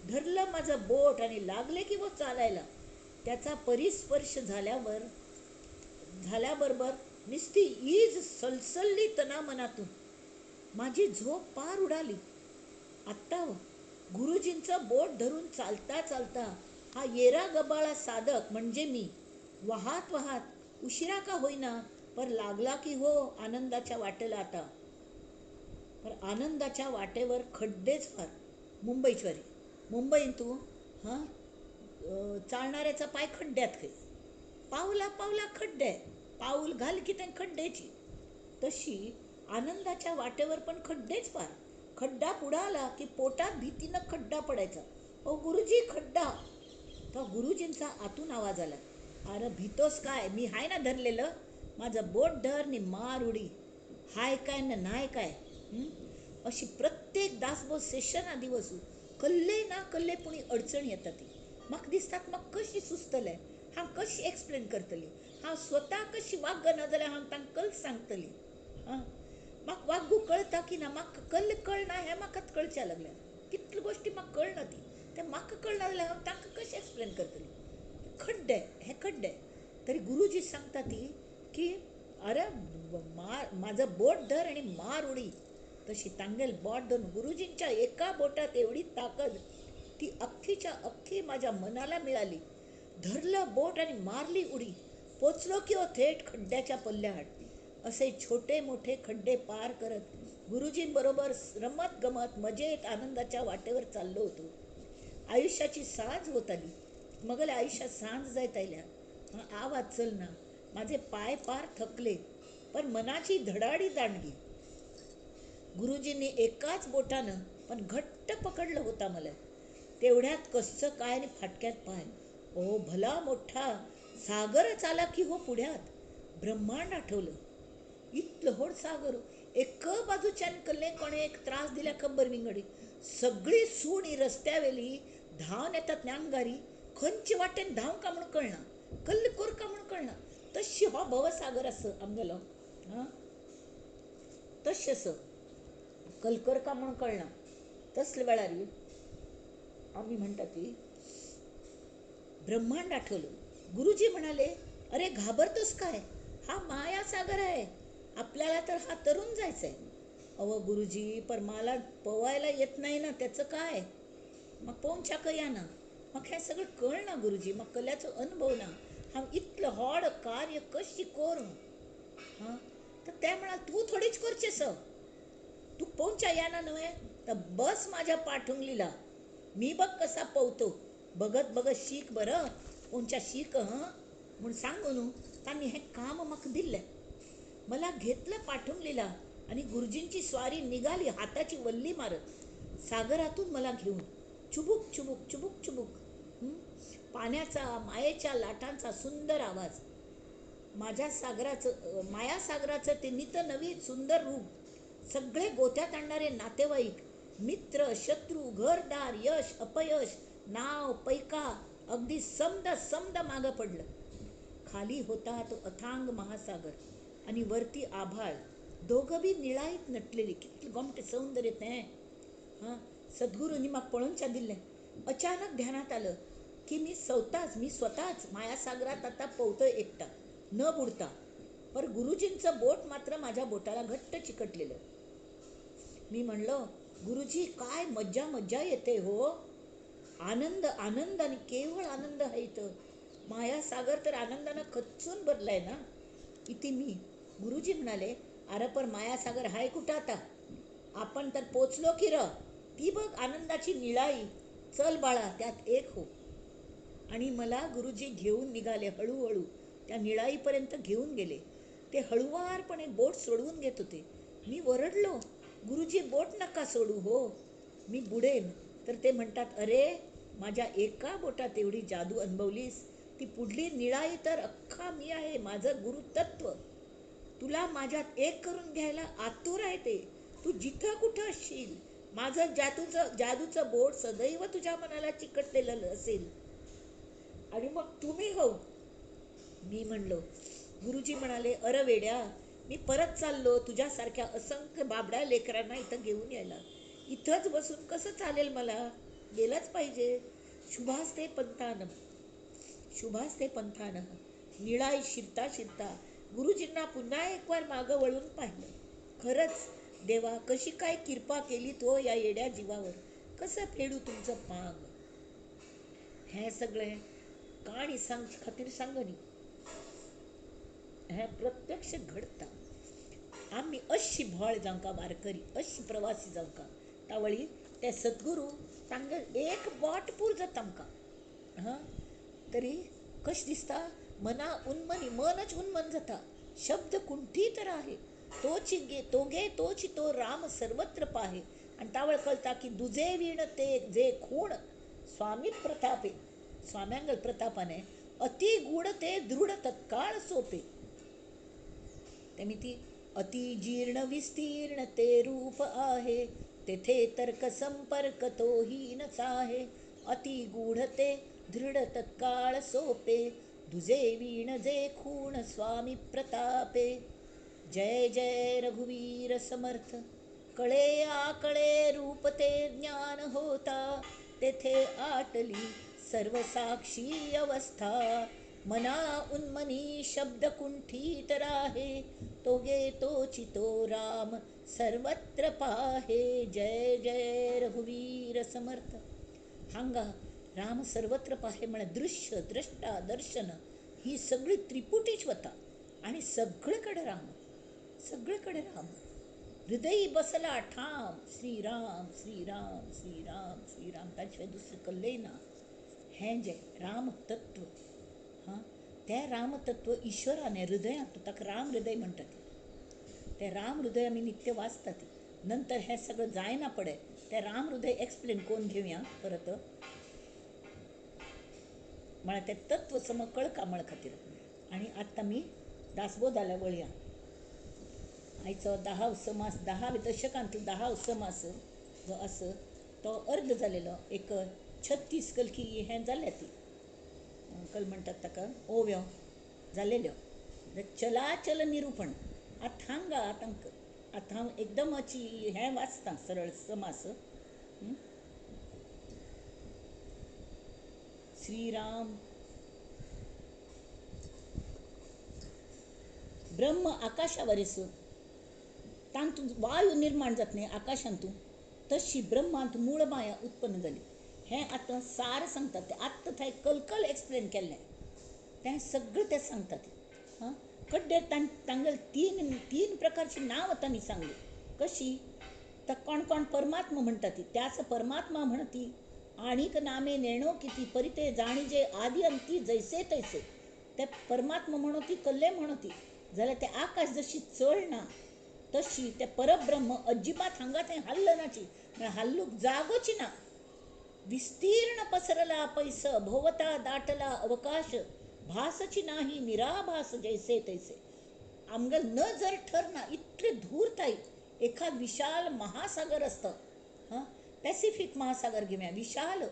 धरलं माझं बोट आणि लागले की वो चालायला. त्याचा परिस्पर्श झाल्याबरोबर नुसती ईज सलसलली तना मनातून. माझी झोप पार उडाली. आत्ता गुरुजींचं बोट धरून चालता चालता हा येरा गबाळा साधक म्हणजे मी वाहत वाहत उशिरा का होईना पर लागला की हो आनंदाच्या वाटेला आता. पर आनंदाच्या वाटेवर खड्डेच फार. मुंबईत तू हां, चालणाऱ्याचा पाय खड्ड्यात काही पावला पावला खड्डे, पाऊल घाल की त्या खड्ड्याची. तशी आनंदाच्या वाटेवर पण खड्डेच फार. खड्डा पुढाला की पोटात भीतीनं खड्डा पडायचा. ओ गुरुजी खड्डा. तो गुरुजींचा आतून आवाज आला अरे भीतोस काय, मी हाय ना धरलेलं. माझं बोट धर नि मार उडी. हाय काय ना नाही काय. अशी प्रत्येक दासबोध सेशन आदी वचून कल्ले ना कल्ले पुणी अडचण येता ती म्हाका दिसतात म्हाका कशी सुचतलें, हांव कशी एक्सप्लेन करतली, हांव स्वता कशी वागना जाल्यार हांव तांकां कल सांगतली. आं म्हाका वागू कळटा की ना, म्हाका कल्ल कळना हें म्हाकाच कळच्या लागल्या. कितल्यो गोश्टी म्हाका कळना ती ते म्हाका कळना जाल्यार हांव तांकां कशें एक्सप्लेन करतली. खड्डे हे खड्डे तरी गुरुजी सांगता ती की अरे मार माझं बोट धर आणि मार उडी. तशी तांगेल बोट धरून गुरुजींच्या एका बोटात एवढी ताकद, ती अख्खीच्या अख्खी माझ्या मनाला मिळाली. धरलं बोट आणि मारली उडी. पोचलो की हो थेट खड्ड्याच्या पल्ल्याआड. असे छोटे मोठे खड्डे पार करत गुरुजींबरोबर रमत गमत मजेत आनंदाच्या वाटेवर चाललो होतो. आयुष्याची सांज होत आली. मगल्या आयुष्यात सांज जायत आयल्या. आवाज चल ना, माझे पाय पार थकले, पण मनाची धडाडी दांडगी. गुरुजींनी एकाच बोटानं पण घट्ट पकडलं होता मला. तेवढ्यात कसं काय आणि फाटक्यात पाय. ओ भला मोठा सागरच आला की हो पुढ्यात. ब्रह्मांड आठवलं. इतलं होड सागर, एक बाजूच्यान कल्ले कोणे एक त्रास दिल्या खबर विंगडी. सगळी सूण रस्त्यावेली धावन येतात ज्ञानगारी. खंयचे वाटेन धांव का म्हणून कळना, कल्ल कोर का म्हणून कळना. तशी हो भवसागर आस आमगेलो. हां तशें आस कलकर का म्हणून कळना. तसल्या वेळार आम्ही म्हणटा ती ब्रह्मांड आठवलं. गुरुजी म्हणाले, अरे घाबरतोस काय, हा मायासागर आहे, आपल्याला तर हा तरुण जायचं आहे. अहो गुरुजी, पर मला पोवायला येत नाही ना, त्याचं काय, मग पोवच्या कया ना, मग हे सगळं कळ ना गुरुजी, मग कल्याचो अनुभव ना, हांव इतलं व्हड कार्य कशी करूं. हां तर त्या म्हणाल तू थोडीच करचेस, तू पोवच्या याना नव्हे तर बस माझ्या पाठुंगलीला, मी बघ कसा पोवतो, बघत बघत शीक बरं, पोवच्या शीक म्हणून सांगू न्हू. त्यांनी हे काम म्हाका दिल्लें. मला घेतलं पाठुंगलीला आणि गुरुजींची स्वारी निघाली हाताची वल्ली मारत सागरातून मला घेऊन. चुबुक चुबुक चुबुक चुबुक. पाण्याचा मायेच्या लाटांचा सुंदर आवाज. माझ्या सागराचं मायासागराचं ते नित नवी सुंदर रूप. सगळे गोत्यात आणणारे नातेवाईक, मित्र, शत्रू, घरदार, यश अपयश, नाव पैका, अगदी समद समद मागं पडलं. खाली होता तो अथांग महासागर आणि वरती आभाळ, दोघं बी निळाईत नटलेली. किती गोमटे सौंदर्य ते. हां सद्गुरूंनी म्हाका पळोवच्या दिल्लें. अचानक ध्यानात आलं की मी स्वतःच मायासागरात आता पोवतोय एकटा, न बुडता. पर गुरुजींचं बोट मात्र माझ्या बोटाला घट्ट चिकटलेलं. मी म्हणलो, गुरुजी काय मज्जा मज्जा येते हो, आनंद आनंद आणि केवळ आनंद आहे इथं. मायासागर तर आनंदानं खच्चून भरलाय ना. इथे मी. गुरुजी म्हणाले, अरे पर मायासागर हाय कुठं आता, आपण तर पोचलो की र, ती बघ आनंदाची निळाई, चल बाळा त्यात एक हो. आणि मला गुरुजी घेऊन निघाले. हळूहळू त्या निळाईपर्यंत घेऊन गेले. ते हळुवारपणे बोट सोडवून घेत होते. मी ओरडलो, गुरुजी बोट नका सोडू हो, मी बुडेन. तर ते म्हणतात, अरे माझ्या एका बोटात एवढी जादू अनुभवलीस, ती पुढली निळाई तर अख्खा मी आहे, माझं गुरुतत्व. तुला माझ्यात एक करून घ्यायला आतुर आहे ते. तू जिथं कुठं असशील, माझं जादूचं बोट सदैव तुझ्या मनाला चिकटलेलं असेल. आणि मग तुम्ही हो. मी म्हणलो. गुरुजी म्हणाले, अरे वेड्या, मी परत चाललो तुझ्यासारख्या असंख्य बाबड्या लेकरांना इथं घेऊन यायला. इथंच बसून कसं चालेल, मला गेलंच पाहिजे. शुभास्ते पंथानं निळाई शिरता शिरता गुरुजींना पुन्हा एक वार मागं वळून पाहिलं. खरंच देवा, कशी काय कृपा केली तो या येड्या जीवावर, कसं फेडू तुमचं पांग. हे सगळे काणी खातीर सांगनी, हे प्रत्यक्ष घडता. आम्ही अशी भोळ जावंका वारकरी, अशी प्रवासी जावंका, तावळी ते सद्गुरू तांगे एक बोट पूर जाता आमकां. हां तरी कशें दिसता, मनच उन्मन जाता. शब्द कुंठीत आहे, तोची तो राम सर्वत्र पाहे. आणि तावळ कळता की दुजे वीण ते जे खूण स्वाम्यांगल प्रतापाने अति गूढ ते दृढ तत्काळ सोपे. तेमी ती अति जीर्ण विस्तीर्ण ते रूप आहे, तेथे तर्क संपर्क तोही न चाहे. अति गूढ ते दृढ तत्काळ सोपे, दुजे वीण जे खूण स्वामी प्रतापे. जय जय रघुवीर समर्थ, कळे आकळे रूप ते ज्ञान होता, तेथे आटली सर्व साक्षी अवस्था. मना उन्मनी शब्द कुंठित राहे, तो गे तोची तो राम सर्वत्र पाहे. जय जय रघुवीर समर्थ. हांगा राम सर्वत्र पाहे म्हणे. दृश्य द्रष्टा दर्शन ही सगळी त्रिपुटीच वता आणि सगळीकडे राम, सगळीकडे राम. हृदयी बसला ठाम श्रीराम श्रीराम श्रीराम श्रीराम, त्याशिवाय दुसरं कल्लय ना. हें जे राम तत्व, हां त्या राम तत्व ईश्वराने हृदयात, ताका राम हृदय म्हणतात. ते राम हृदय आम्ही नित्य वाचतात. नंतर हे सगळं जायना पडे ते राम हृदय एक्सप्लेन कोण घेऊया परत. मला ते तत्व सम कळका मळ खातीर. आणि आत्ता मी दासबोधाला वळया. आयचो 10 समास, 10 दशकांतलो 10 समास जो आसा तो अर्ध जालेलो. एक 36 कलकी हें जाल्या ती कल म्हणटात ताका ओव्यो जालेल्यो. चलाचल निरूपण. आतां हांगा आतां हांव एकदम अची हें वाचतां सरळ समास. श्रीराम ब्रह्म आकाशावरसू तांतून वायू निर्माण जात न्ही आकाशांतून, तशी ब्रह्मांत मूळ माया उत्पन्न जाली. हें आतां सार सांगतात ते. आत्तां थंय कलकल एक्सप्लेन केल्लें तें सगळें ते सांगतात. हां कड्डेर तांगेल तीन प्रकारची नांव तांणी सांगली. कशी तर कोण कोण परमात्मा म्हणटा ती त्याच परमात्मा म्हणती. आणीक नामे नेणो किती परिते जाणीजे आदी अंती जैसे तैसे. ते परमात्मा म्हणती कल्ले म्हणती जाल्यार ते आकाश जशी चलना तशी ते परब्रह्म अजिबात हांगा थंय हल्लनाची, हल्लूक जागोची ना. विस्तीर्ण पसरला पैस भोवता दाटला अवकाश, भासची नाही निराभास जैसे तैसे. आमगे न जर ठरना इतले धूरताई. एखाद विशाल महासागर असतं, हां पॅसिफिक महासागर घेऊया विशाल,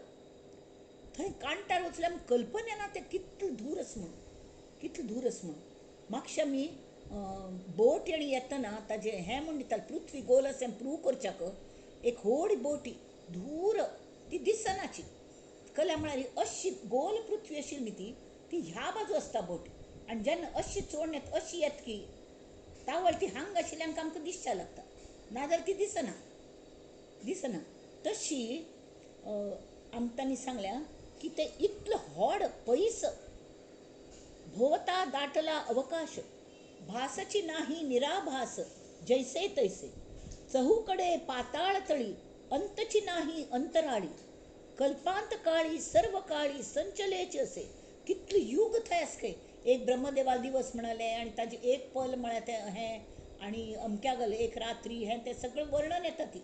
थंय कांटार वचल्यार कल्पना ना ते कितलें दूर आसा म्हूण, कितलें दूर आसा म्हूण. म्हापशा मी बोट येणी येतना ताजे हें म्हण दितालें पृथ्वी गोल अशें प्रूव करच्याक एक व्हड बोटी दूर ती दिसनाची. कल्या म्हळ्यार अशी गोल पृथ्वी आशिल्ली न्ही ती ह्या बाजू आसता बोट. आनी जेन्ना अशी चोडून येता अशी येता की तावळ ती हांगा आशिल्ल्यांक आमकां दिसच्या लागता, नाजाल्यार ती दिसना दिसना. तशी आमकां सांगल्या की ते इतलो व्हड पयस भोवता दाटला अवकाश, भासची नाही निराभास जैसे तैसे. चहूकडे पाताळ तळी अंतची नाही अंतराळी, कल्पांत काळी सर्व काळी संचलेचे असे. कितले युग थंय आसके. एक ब्रह्मदेवाल दिवस म्हणाले आणि ताजे एक पल म्हळ्यार ते हें आणि अमक्या गल एक रात्री हें तें सगळें वर्णन येता ती.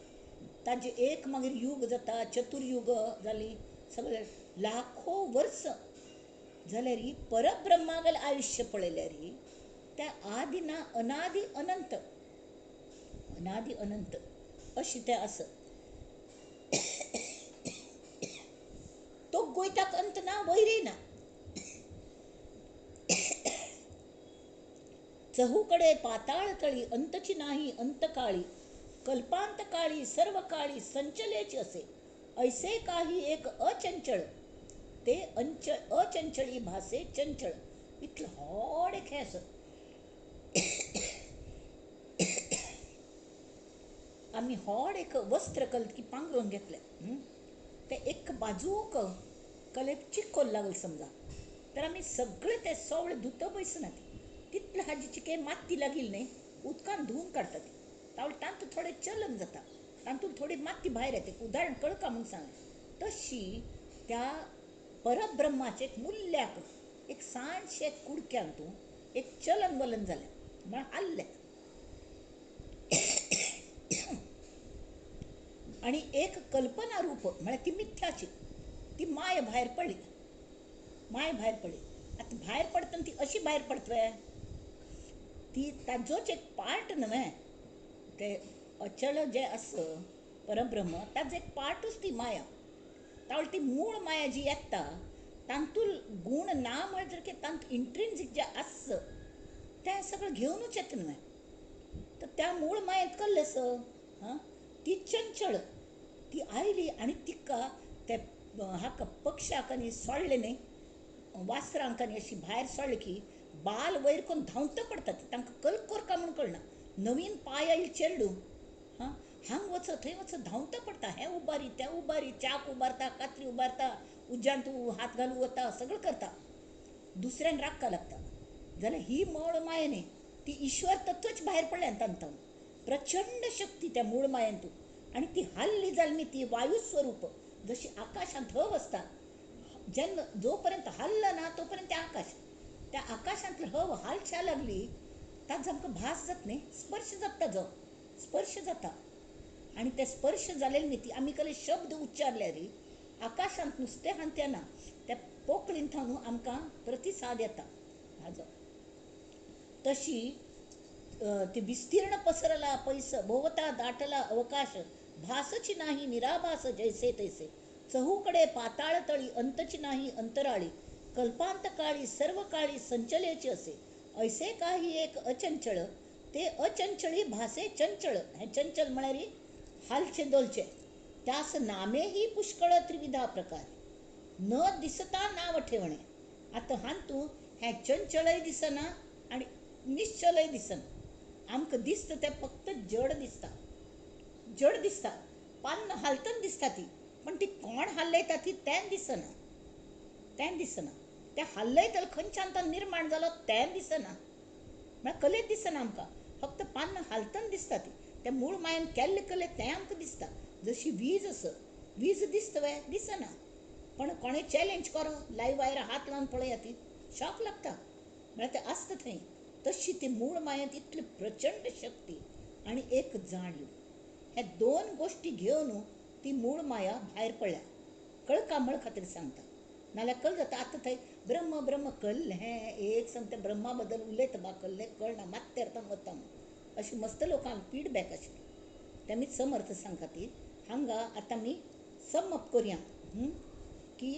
ताजे एक मागीर युग जाता, चतुर्युग जाली, सगळे लाखो वर्स जाल्यार परब्रह्मागल आयुष्य पळयल्यार त्या आदि ना अनादि अनंत, अनादि अनंत अशी ते आसा. तो गोयताक अंत ना वैरी ना. चहूकडे पाताळ तळी अंतची नाही अंतकाळी, कल्पांत काळी सर्व काळी संचलेची असे. ऐसे काही एक अचंचळ ते अचंचळी भासे चंचळ. इतलं व्हड एक हें आसा. आमी व्हड एक वस्त्र की पांघरून घेतलें, ते एक बाजूक कलेक चिक्कोल लागल समजा, तर आमी सगळे ते सवळे धुतो बसनात. तितले हाजी चिके माती लागिल्ली न्ही उदकान धुवन काडटा ती. तावळ तांतूं थोडें चलन जाता, तांतून थोडी माती भायर येता. एक उदाहरण कळका म्हूण सांगलें. तशी त्या परब्रह्माचे एक मुल्याक एक सांजशे कुडक्यांतून एक चलन वलन जालें म्हळ्यार हल्लें. आणि एक कल्पना रूप म्हळ्यार ती मिथ्याची ती माय भायर पडली, माय भायर पडली. आतां भायर पडटना ती अशी भायर पडतले ती ताजोच एक पार्ट न्हय ते अचल जे असं परब्रह्म ताजो एक पार्टूच ती माया तावळ ती मूळ माया जी येता तांतूल गुण ना म्हणटर की तांत इंट्रिन्सिक जे आस तें सगळं घेऊनच येता न्हय तर त्या मूळ मायेंत कल्ले हां ती चंचळ ती आयली आणि तिका ते हाका पक्षाक आनी सोडले न्ही वासरांक आनी अशी भायर सोडले की बाल वयर करून धांवता पडटात तांकां कलकोरका म्हूण कळना नवीन पाय आयले चेडूं हां हांग वच थंय वच धांवता पडटा हें उबारी तें उबारी च्याक उबारता कात्री उबारता उज्यान तूं हात घालूं वता सगळं करता दुसऱ्यान रागका लागता जाल्यार ही मूळ माये न्ही ती ईश्वर तत्वच भायर पडल्या तांतावन प्रचंड शक्ती त्या मूळ मायेंतून आणि ती हल्ली जाल्ली ती वायुस्वरूप जशी आकाशांत हव आसता जेन्ना जोपर्यंत हल्ला ना तोपर्यंत आकाश त्या आकाशांतली हव हालच्या लागली ताजो आमकां भास जाता न्ही स्पर्श जाता ताजो स्पर्श जाता आणि ते स्पर्श जालेले न्ही ती आमी कले शब्द उच्चारल्या री आकाशांत नुस्तें हांतना त्या पोकळींत न्हू आमकां प्रतिसाद येता हाजो तशी ते विस्तीर्ण पसरला पैस भोवता दाटला अवकाश भासची नाही निराभास जैसे तैसे चहूकडे पाताळ तळी अंतची नाही अंतराळी कल्पांत काळी सर्व काळी संचलेची असे ऐसे काही एक अचंचळ ते अचंचळी भासे चंचळ हे चंचल म्हळ्यार हालचे दोलचे त्यास नामेही पुष्कळ त्रिविधा प्रकार न दिसता नाव ठेवणे आता हां तू हे चंचलय दिसना आणि निश्चलय दिसना आमकां दिसता ते फक्त जड दिसता पान्न हालतन दिसता ती पण ती कोण हल्लयता ती तें दिसना तें हल्लयतलो खंयच्यान तो निर्माण जालो तें दिसना म्हळ्यार कलेच दिसना आमकां फक्त पान्न हालतन दिसता ती त्या मूळ मायेन केल्ले कले तें आमकां दिसता जशी वीज वीज दिसता वे दिसना पण कोणें चॅलेंज करो लायव्ह वायर हात लावन पळया ती शॉक लागता म्हळ्यार तें आसता थंय तशी ती मूळ मायेंत इतली प्रचंड शक्ती आणि एक जाणीव हे दोन गोष्टी घेवन ती मूळ माया भायर पडल्या कळकामळ खातीर सांगता नाल्यार कळ जाता आतां थंय ब्रह्म ब्रह्म कळ्ळें हें एक सांगता ब्रह्मा बद्दल उलयता बा कळ्ळें कळना मात तेरता वता अशी मस्त लोकांक फीडबॅक आशिल्ली तेमीच समर्थ सांगता ती हांगा आतां आमी समप करया की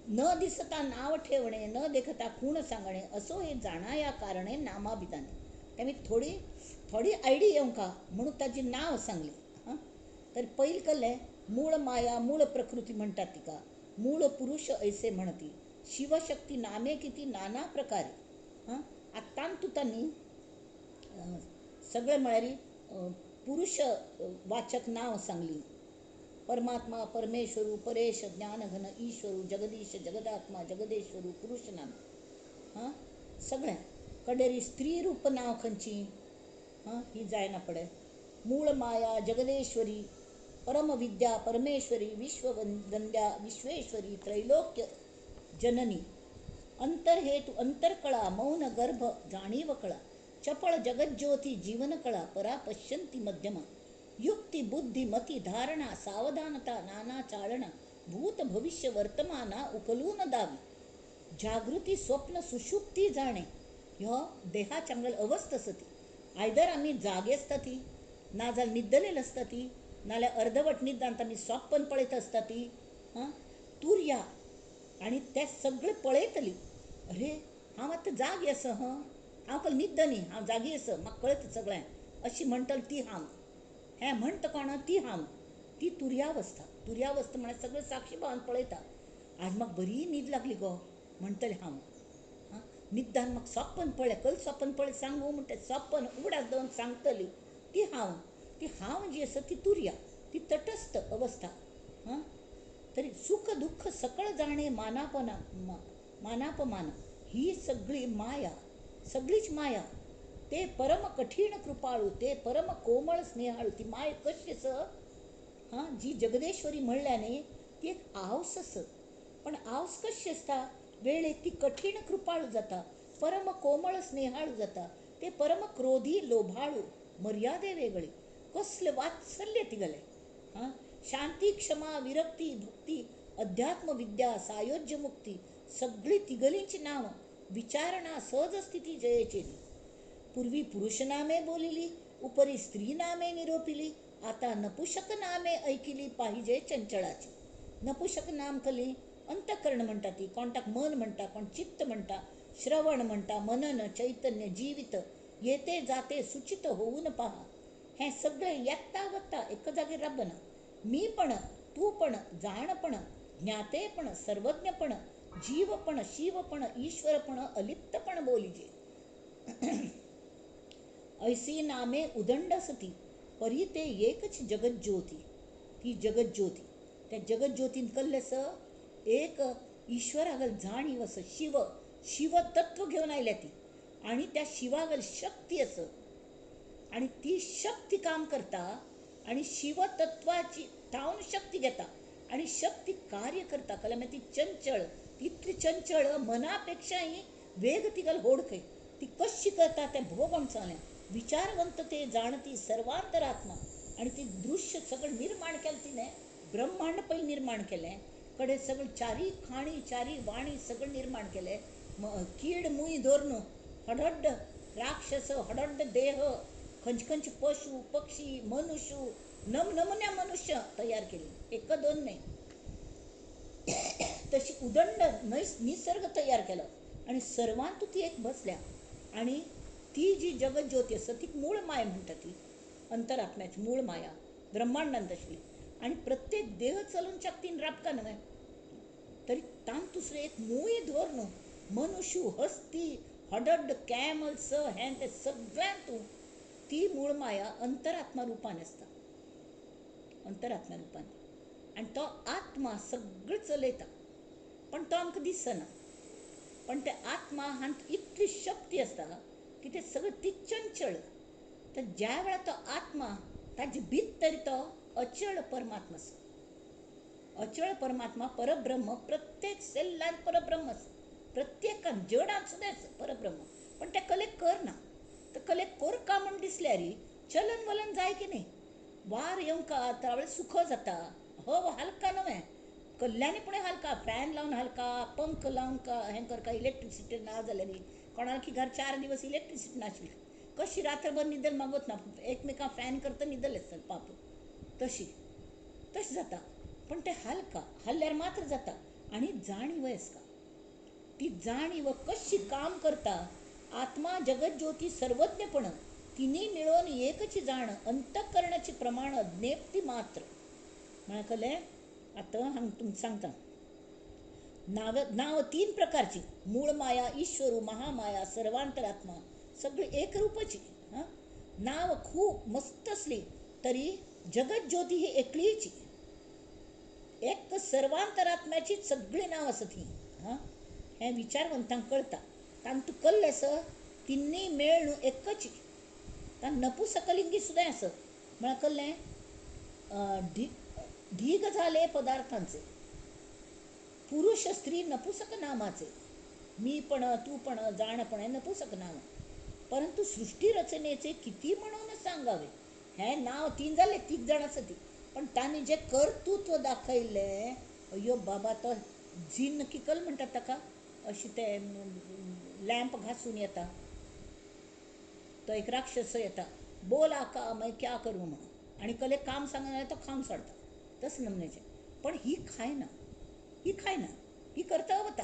न दिसता नाव ठेवणे न देखता खूण सांगणे असो हे जाणाया कारणे नामाभिधाने तेमी थोडी आयडिया येवंका म्हणून ताजी नांव सांगली हां तर पयलीं कळ्ळें मूळ माया मूळ प्रकृती म्हणटात तिका मूळ पुरुष ऐसे म्हणती शिवशक्ती नामे किती नाना प्रकारे हां आतां तुतांनी सगळे म्हळ्यार पुरुष वाचक नांव सांगली परमात्मा परमेश्वरू परेश ज्ञानघन ईश्वरू जगदीश जगदात्मा जगदेश्वरू पुरुष नाम हां सगळें कडेरी स्त्री रूप नांव खंयची हां ही जायना पडे मूळ माया जगदेश्वरी परमविद्या परमेश्वरी विश्ववंद्या विश्वेश्वरी त्रैलोक्य जननी अंतरहेतु अंतरकळा मौन गर्भ जाणीव कळा चपळ जगज्योती जीवनकळा परा पश्यंती मध्यमा युक्ती बुद्धी मती धारणा सावधानता नाना चालना भूत भविष्य वर्तमाना उकलून दावी जागृती स्वप्न सुषुप्ती जाणे ह्यो देहाच्या अंगल अवस्था आसा ती आयदर आमी जागे आसता ती नाजाल्यार न्हिदलेली आसता ती नाल्यार अर्धवट न्हिदांत आमी स्वप्न पळयत आसता ती हां तुर्या आणि ते सगळे पळयतली अरे हांव आतां जागी आसा हांव कल न्हिद न्ही हांव जागी आसा म्हाका कळटा सगळें अशी म्हणटली ती हांव हें म्हणटा कोण ती हांव ती तुर्यावस्था म्हळ्यार सगळें साक्षी भावान पळयता आज म्हाका बरी न्हीद लागली गो म्हणटलें हांव हां न्हिदान म्हाका स्वप्न पळय कल स्वप्न पळय सांगू म्हणटा स्वप्न उगडास दवन सांगतली ती हांव जी आसा ती तुर्या ती तटस्थ अवस्था हां तरी सुख दुःख सकळ जाणे मानापमान ही सगळीच माया ते परम कठीण कृपाळू ते परम कोमळ स्नेहाळू ती माय कशी हां जी जगदेश्वरी म्हणल्याने ती एक आवस आस पण आवस कशी आसता वेळेक ती कठीण कृपाळू जाता परम कोमळ स्नेहाळू जाता ते परम क्रोधी लोभाळू मर्यादे वेगळी कसले वात्सल्य तिगले हां शांती क्षमा विरक्ती भक्ती अध्यात्म विद्या सायोज्य मुक्ती सगळी तिगलींची नाव विचारणा सहज स्थिती जयेची पूर्वी पुरुष नामे बोलिली, उपरी स्त्री नामे निरोपिली, आता नपुषक नामे ऐकिली पाहिजे चंचळाची. नपुषक नाम कली अंतकरण म्हणता, ती कोणताक मन म्हणता, कोण चित्त म्हणता, श्रवण म्हणता, मनन, चैतन्य, जीवित, येते जाते सुचित होऊन पहा. हे सगळे येता वत्ता एक जागी रबना. मी पण, तू पण, जाणपण, ज्ञातेपण, सर्वज्ञपण, जीवपण, शिवपण, ईश्वरपण, अलिप्तपण बोलिजे. ऐसी नामे उदंड सती, परी ते एकच जगज्योती. ती जगज्योती, त्या जगज्योतीन कल्लस एक ईश्वरागल जाणीव शिव शिवतत्व घेऊन आयल्या ती. आणि त्या शिवागल शक्ती असं, आणि ती शक्ती काम करता, आणि शिवतत्वाची ठाऊन शक्ती घेता, आणि शक्ती कार्य करता. कला ती चंचळ, तितली चंचळ मनापेक्षाही वेग तिगल होडकय. ती कशी करता त्या भोगम चाल्या. विचारवंत ते जाणती सर्वांतरात्मा. आणि ती दृश्य सगळं निर्माण केलं तिने. ब्रह्मांड पहिले निर्माण केलंय, कडे सगळं चारी खाणी चारी वाणी सगळं निर्माण केलंय. कीड मुई धोरणं हडहड्ड राक्षस, हडहड्ड देह, खंच पशु पक्षी मनुष्य, नमनमन्या मनुष्य तयार केली, एक दोन नाही. तशी उदंड निसर्ग तयार केलं, आणि सर्वांत ती एक बसल्या. आणि ती जी जगज्योती असं ती मूळ माया म्हणतात. ती अंतरात्म्याची मूळ माया ब्रह्मांडात तशी. आणि प्रत्येक देह चलून शक्तीन राबका नव्हे, तरी तान दुसरे एक मूळ धोरण मनुष्य, हस्ती, हडड, कॅमल्स, हे ते सगळ्यांत ती मूळ माया अंतरात्मा रूपाने असता. अंतरात्मा रूपाने. आणि तो आत्मा सगळं चलयता, पण तो आमकां दिसना. पण ते आत्मा हांत इतली शक्ती असता की ते सगळं ती चंचळ. तर ज्या वेळा तो आत्मा ताजे भितर तो अचळ परमात्मा आसा. अचळ परमात्मा परब्रह्म प्रत्येक सेल्लान परब्रह्म आसा. प्रत्येकान जडान सुद्धा परब्रह्म. पण ते कलेक्ट करना. तर कलेक्ट करका म्हण दिसल्यार चलन वलन जाय की नाही. वार येवंका त्यावेळेस सुख जाता. हो हलका नव्हे, कल्याणीपणे हलका. फॅन लावून हलका, पंख लावून का हें करका. इलेक्ट्रिसिटी ना जाल्यार कोणाल की घर 4 दिवस इलेक्ट्रिसिटी नाशिल्ली, कशी रात्रभर न्हिदल मागत ना. एकमेका फॅन करता न्हिदल आसतात पाप. तशी जाता. पण ते हलका हल्ल्यार मात्र जाता. आणि जाणीव आसता, ती जाणीव कशी काम करता. आत्मा जगज्योती सर्वज्ञपण तिन्ही मिळून एकची जाण, अंतःकरणाची प्रमाण ज्ञेप्ती मात्र. मला कळले. आता हांव तुमकां सांगता. नाव 3 प्रकारची: मूळ माया, ईश्वरू, महामाया, सर्वांतरात्मा. सगळी एक रूपाची. नाव खूप मस्त असली तरी जगज्योती ही एकलीची. एक सर्वांतरात्म्याची सगळी नाव असत ही. हे विचारवंतांक कळता. तांतू कल्लेस तिन्ही मेळ एकची. तान नपुसकलिंगी सुद्धा असत. मला कळले. ढीग झाले पदार्थांचे. पुरुष स्त्री नपुसक नामाचे. मी पण, तू पण, जाणपण हे नपुसक नाम. परंतु सृष्टी रचनेचे किती म्हणून सांगावे. हे नाव 3 झाले, 3 जण असत. पण तांणी जे कर्तृत्व दाखयले, अयो बाबा, तो झिन्न किकल म्हणतात ताका. अशी ते लॅम्प घासून येता, तो एक राक्षस येता. बोला का मैं क्या करू म्हणून. आणि कले काम सांगणार तो खाऊन सोडता. तसं नमनेचे. पण ही खायना, ही करता वता.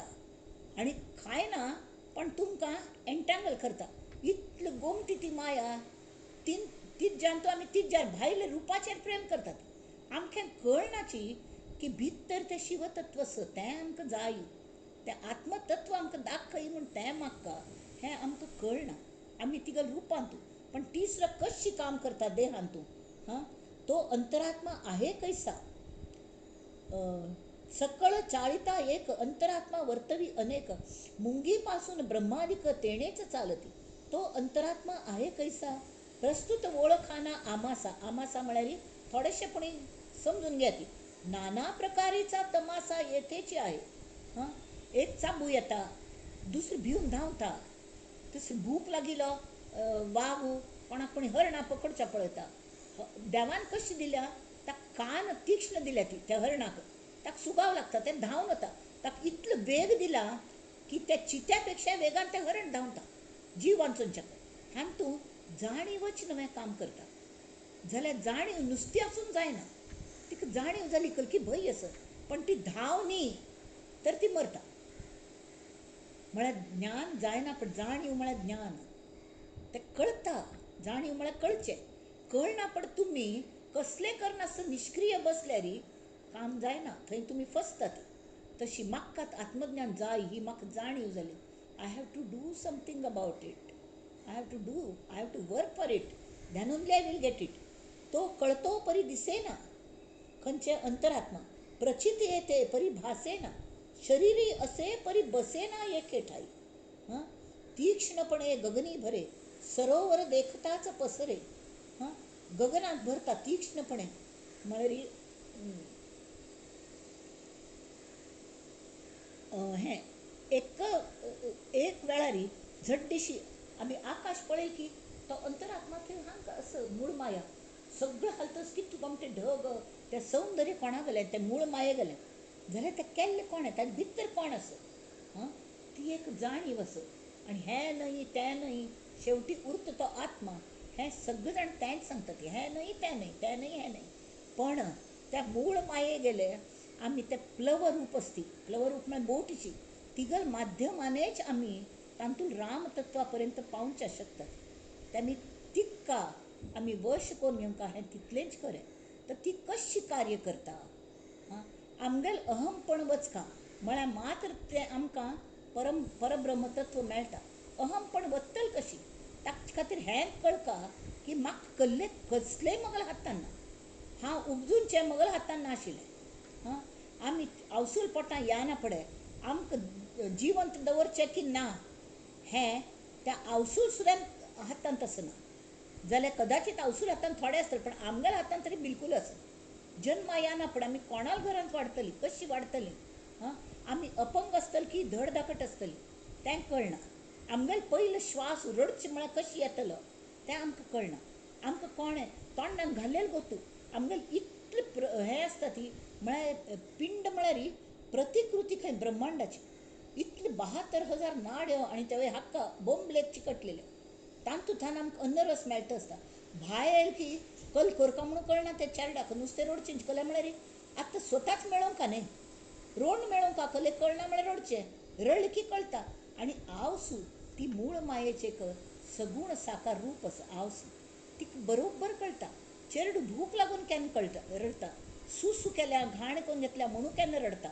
आणि खायना, पण तुमकां एंटँगल करता. इतलं गोमटी ती माया. तीच जाणतो आमी, तीच जार भायल्या रूपाचेर प्रेम करतात. आमकां कळनाची की भितर तें शिवतत्व आसा, तें आमकां जाय. तें आत्मतत्व आमकां दाखय म्हूण तें मागता. हें आमकां कळना. आमी तिगल रूपांतू, पण ती सुद्दां कशी काम करता देहांतू. तो अंतरात्मा आहे कैसा. सकळ चाळिता एक, अंतरात्मा वर्तवी अनेक. मुंगीपासून ब्रह्मादिक तेणेच चालती. तो अंतरात्मा आहे कैसा. प्रस्तुत ओळखाना आमासा. आमासा म्हळ्यार थोडेशेपणी समजून घ्या ती. नाना प्रकारेचा तमासा येथेची आहे. एक चाबू येता, दुसरी भिवून धांवता. दुसरी भूक लागिलो वागू कोणाक कोणी हरणा पकडच्या पळयता. देवान कशी दिल्या, ताक कान तीक्ष्ण दिल्या ती त्या हरणाक. ताक सुगाव लागता, ते धांवन वता. ताक इतलो वेग दिला की त्या चित्यापेक्षा वेगान ते हरण धांवता जीव वाचून शकता. हातूं जाणीवच नवें काम करता. जाल्यार जाणीव नुस्ती आसून जायना. तिका जाणीव जाली की भंय आसत, पण ती धांव न्ही तर ती मरता. म्हळ्यार ज्ञान जायना, पण जाणीव म्हळ्यार ज्ञान. तें कळटा. जाणीव म्हळ्यार कळचें. कळना पण तुमी कसलें करनासतना निश्क्रिय बसल्यार काम जायना. थंय तुमी फसतात. तशी म्हाका आत्मज्ञान जाय ही म्हाका जाणीव जाली. I have to do something about it. I have to work for it. Then only I will get it. तो कळतो परी दिसेना. खंयचे अंतरात्मा प्रचिती येते परी भासेना. शरीरी असे परी बसेना एके ठाई. तीक्ष्णपणे गगनी भरे सरोवर देखताच पसरे. गगनात भरता तीक्ष्णपणे म्हळ्यार हें एक वेळार झड्डीशी आमी आकाश पळय की तो अंतरात्मा थंय हांगा असं मूळ माया सगळं हालतस की तुका ते ढग तें सौंदर्य कोणा गेलें, तें मूळ माये गेलें. जाल्यार तें केल्लें कोणें, ताजे भितर कोण आसत. ती एक जाणीव आसत. आनी हें न्हय तें न्हय, शेवटी उरता तो आत्मा. हें सगळें जाण तेंच सांगतात. हें न्हय तें न्हय, तें न्हय हें न्हय. पण त्या मूळ माये गेले आमी ते प्लवरूप असती. प्लवरूप म्हळ्यार बोटीची तिगल माध्यमानेच आमी तातूंत रामतत्वा पर्यंत पावचे शकतात. त्यांनी तिक्का आमी वश करून घेवंक हें तितलेंच खरें. तर ती कशी कार्य करता. आमगेल अहमपण वचका म्हळ्यार मात्र तें आमकां परब्रह्मतत्व मेळटा. अहमपण वत्तल कशी. ताचे खातीर हें कळका की म्हाका कसलेंय मोगल हातान ना. हांव उपजूनचें मोगल हातान नाशिल्लें. आमी अवसूल पोटां येना पळय आमकां जिवंत दवरचें की ना हें त्या अवसूल सुद्दां हातान तसं ना. जाल्यार कदाचित अवसूल हातान थोडे आसतले, पण आमगेल्या हातान तरी बिलकूल आसना. जन्म येना पण आमी कोणाल घरांत वाडटलीं, कशीं वाडटलीं. आमी अपंग आसतलीं की धडधाकट आसतलीं तें कळना. आमगेलो पयलो श्वास रडचें म्हळ्यार कशी येतलो तें आमकां कळना. आमकां कोणें तोंडान घालेल गोतू आमगेल इतलें हें आसता ती म्हळ्यार पिंड म्हळ्यार प्रतिकृती खंय ब्रह्मांडाची. इतले 72,000 नाड्यो आनी ते हाक्का बोंबलेक चिकटलेले. तातूंतल्यान आमकां अन्नरस मेळटा आसता. भायर येयले की कल करता म्हणून कळना ते चेरडाक नुस्तें रडचें कले म्हळ्यार आतां स्वताच मेळोवंक न्ही. रोड मेळोवंक कले कळना म्हळ्यार रडचें. रडलें की कळटा. आनी आवसू ती मूळ मायेचें एक सगूण साकार रूप आसा. आवसू ती बरोबर कळटा. चेरडू भूक लागून केन्ना कळटा रडटा. सुसू केल्या घाण करून घेतल्या म्हणून केन्ना रडटा.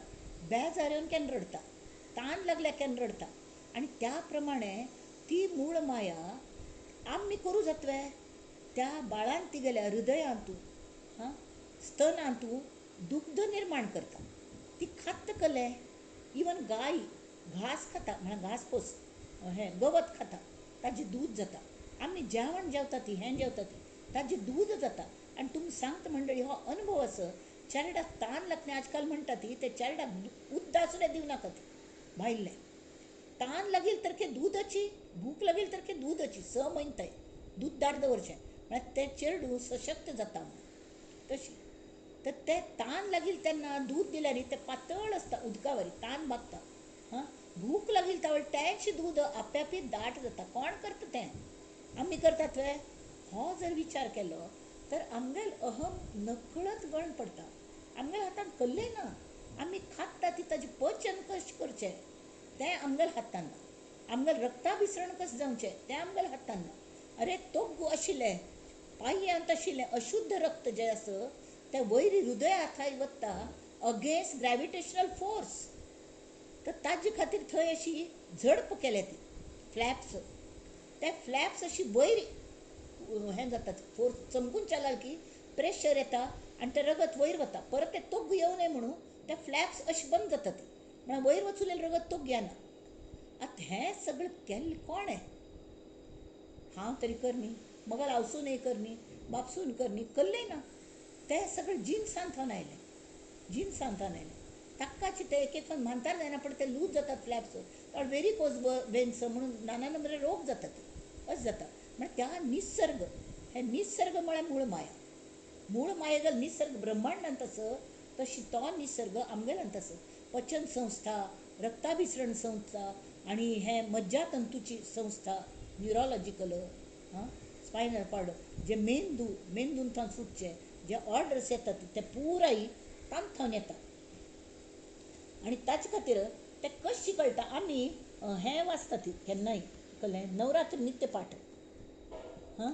बेजार येवन केन्ना रडटा. ताण लागल्या केन्ना रडटा. आनी त्या प्रमाणें ती मूळ माया आमी करूं जातवे. त्या बाळान ती गेल्या हृदयांतू स्तनांतू दुग्ध निर्माण करता. ती खात कले. इवन गाय घास खाता म्हळ्यार घास पोस हें गवत खाता ताजें दूद जाता. आमी जेवण जेवता ती हें जेवता ती ताजें दूद जाता. आनी तुमी सांगता मंडळी हो अनुभव आसा. चेरडाक तान लागता आजकाल म्हणटा ती ते चेरडाक उद्दां सुद्दां दिवनाका ती भायल्लें. तान लागील तरके दूदची, भूक लागील तरके दूदची 6 म्हयने थंय दूद दाट दवरचें म्हळ्यार तें चेडूं सशक्त जाता. तशी तर तें तान लागील तेन्ना दूद दिल्यार तें पातळ आसता उदका वरी तान भागता. भूक लागील त्या तेंच दूद आपआपीत दाट जाता. कोण करता तें. आमी करतात वे. हो जर विचार केलो तर आमगेल अहम नकळत गळून पडटा. आमगेल्या हातान कसलेंय ना. आमी खाता ती ताजें पचन कशें करचें तें आमगेल्या हातान ना. आमगेलें रक्ताभिसरण कशें जावचें तें आमगेल्या हातान ना. अरे तोग्ग आशिल्लें पांयांत आशिल्लें अशुध्द रक्त जें आसा तें वयर हृदया थंय वता अगेन्स्ट ग्रॅविटेशनल फोर्स. तर ताजे खातीर थंय अशी झडप केल्या ती फ्लॅप्स. ते फ्लॅप्स अशी वयर हें जाता फोर्स चमकून चलल की प्रेशर येता आनी तें रगत वयर वता. परत तें तोग्ग येवं न्हय म्हणून ते फ्लॅप्स अशी बंद जाता ती म्हळ्यार वयर वचून रगत तोग्ग येना. आतां हें सगळें केल्लें कोणें. हांव तरी करनी मगल आवसूनय करनी बापसून करनी कसलेंय ना. तें सगळें जिन्सांतल्यान आयलें. जिन्सांतल्यान आयलें. ताकाच ते एक फावट म्हणटार जायना पण ते लूज जातात फ्लॅप्स. तर वेरिकोज वेन्स म्हणून नाना नंबराचे रोग जातात. अशें जाता म्हळ्यार त्या निसर्ग हे निसर्ग म्हळ्यार मूळ माया. मूळ मायेगल निसर्ग ब्रह्मांडांत आसा तशी तो निसर्ग आमगेल्यांत आसा. पचन संस्था, रक्ताभिसरण संस्था आनी हें मज्जा तंतूची संस्था न्युरोलॉजिकल हां स्पायनल कॉर्ड जे मेंदून थान सुटचे जे ऑर्डर्स येतात ते पुराय तांथावन येता आणि ताचे खातीर ते कशी कळटा आमी हें वाचता ती केन्नाय कळ्ळें नवरात्र नित्य पाठ हां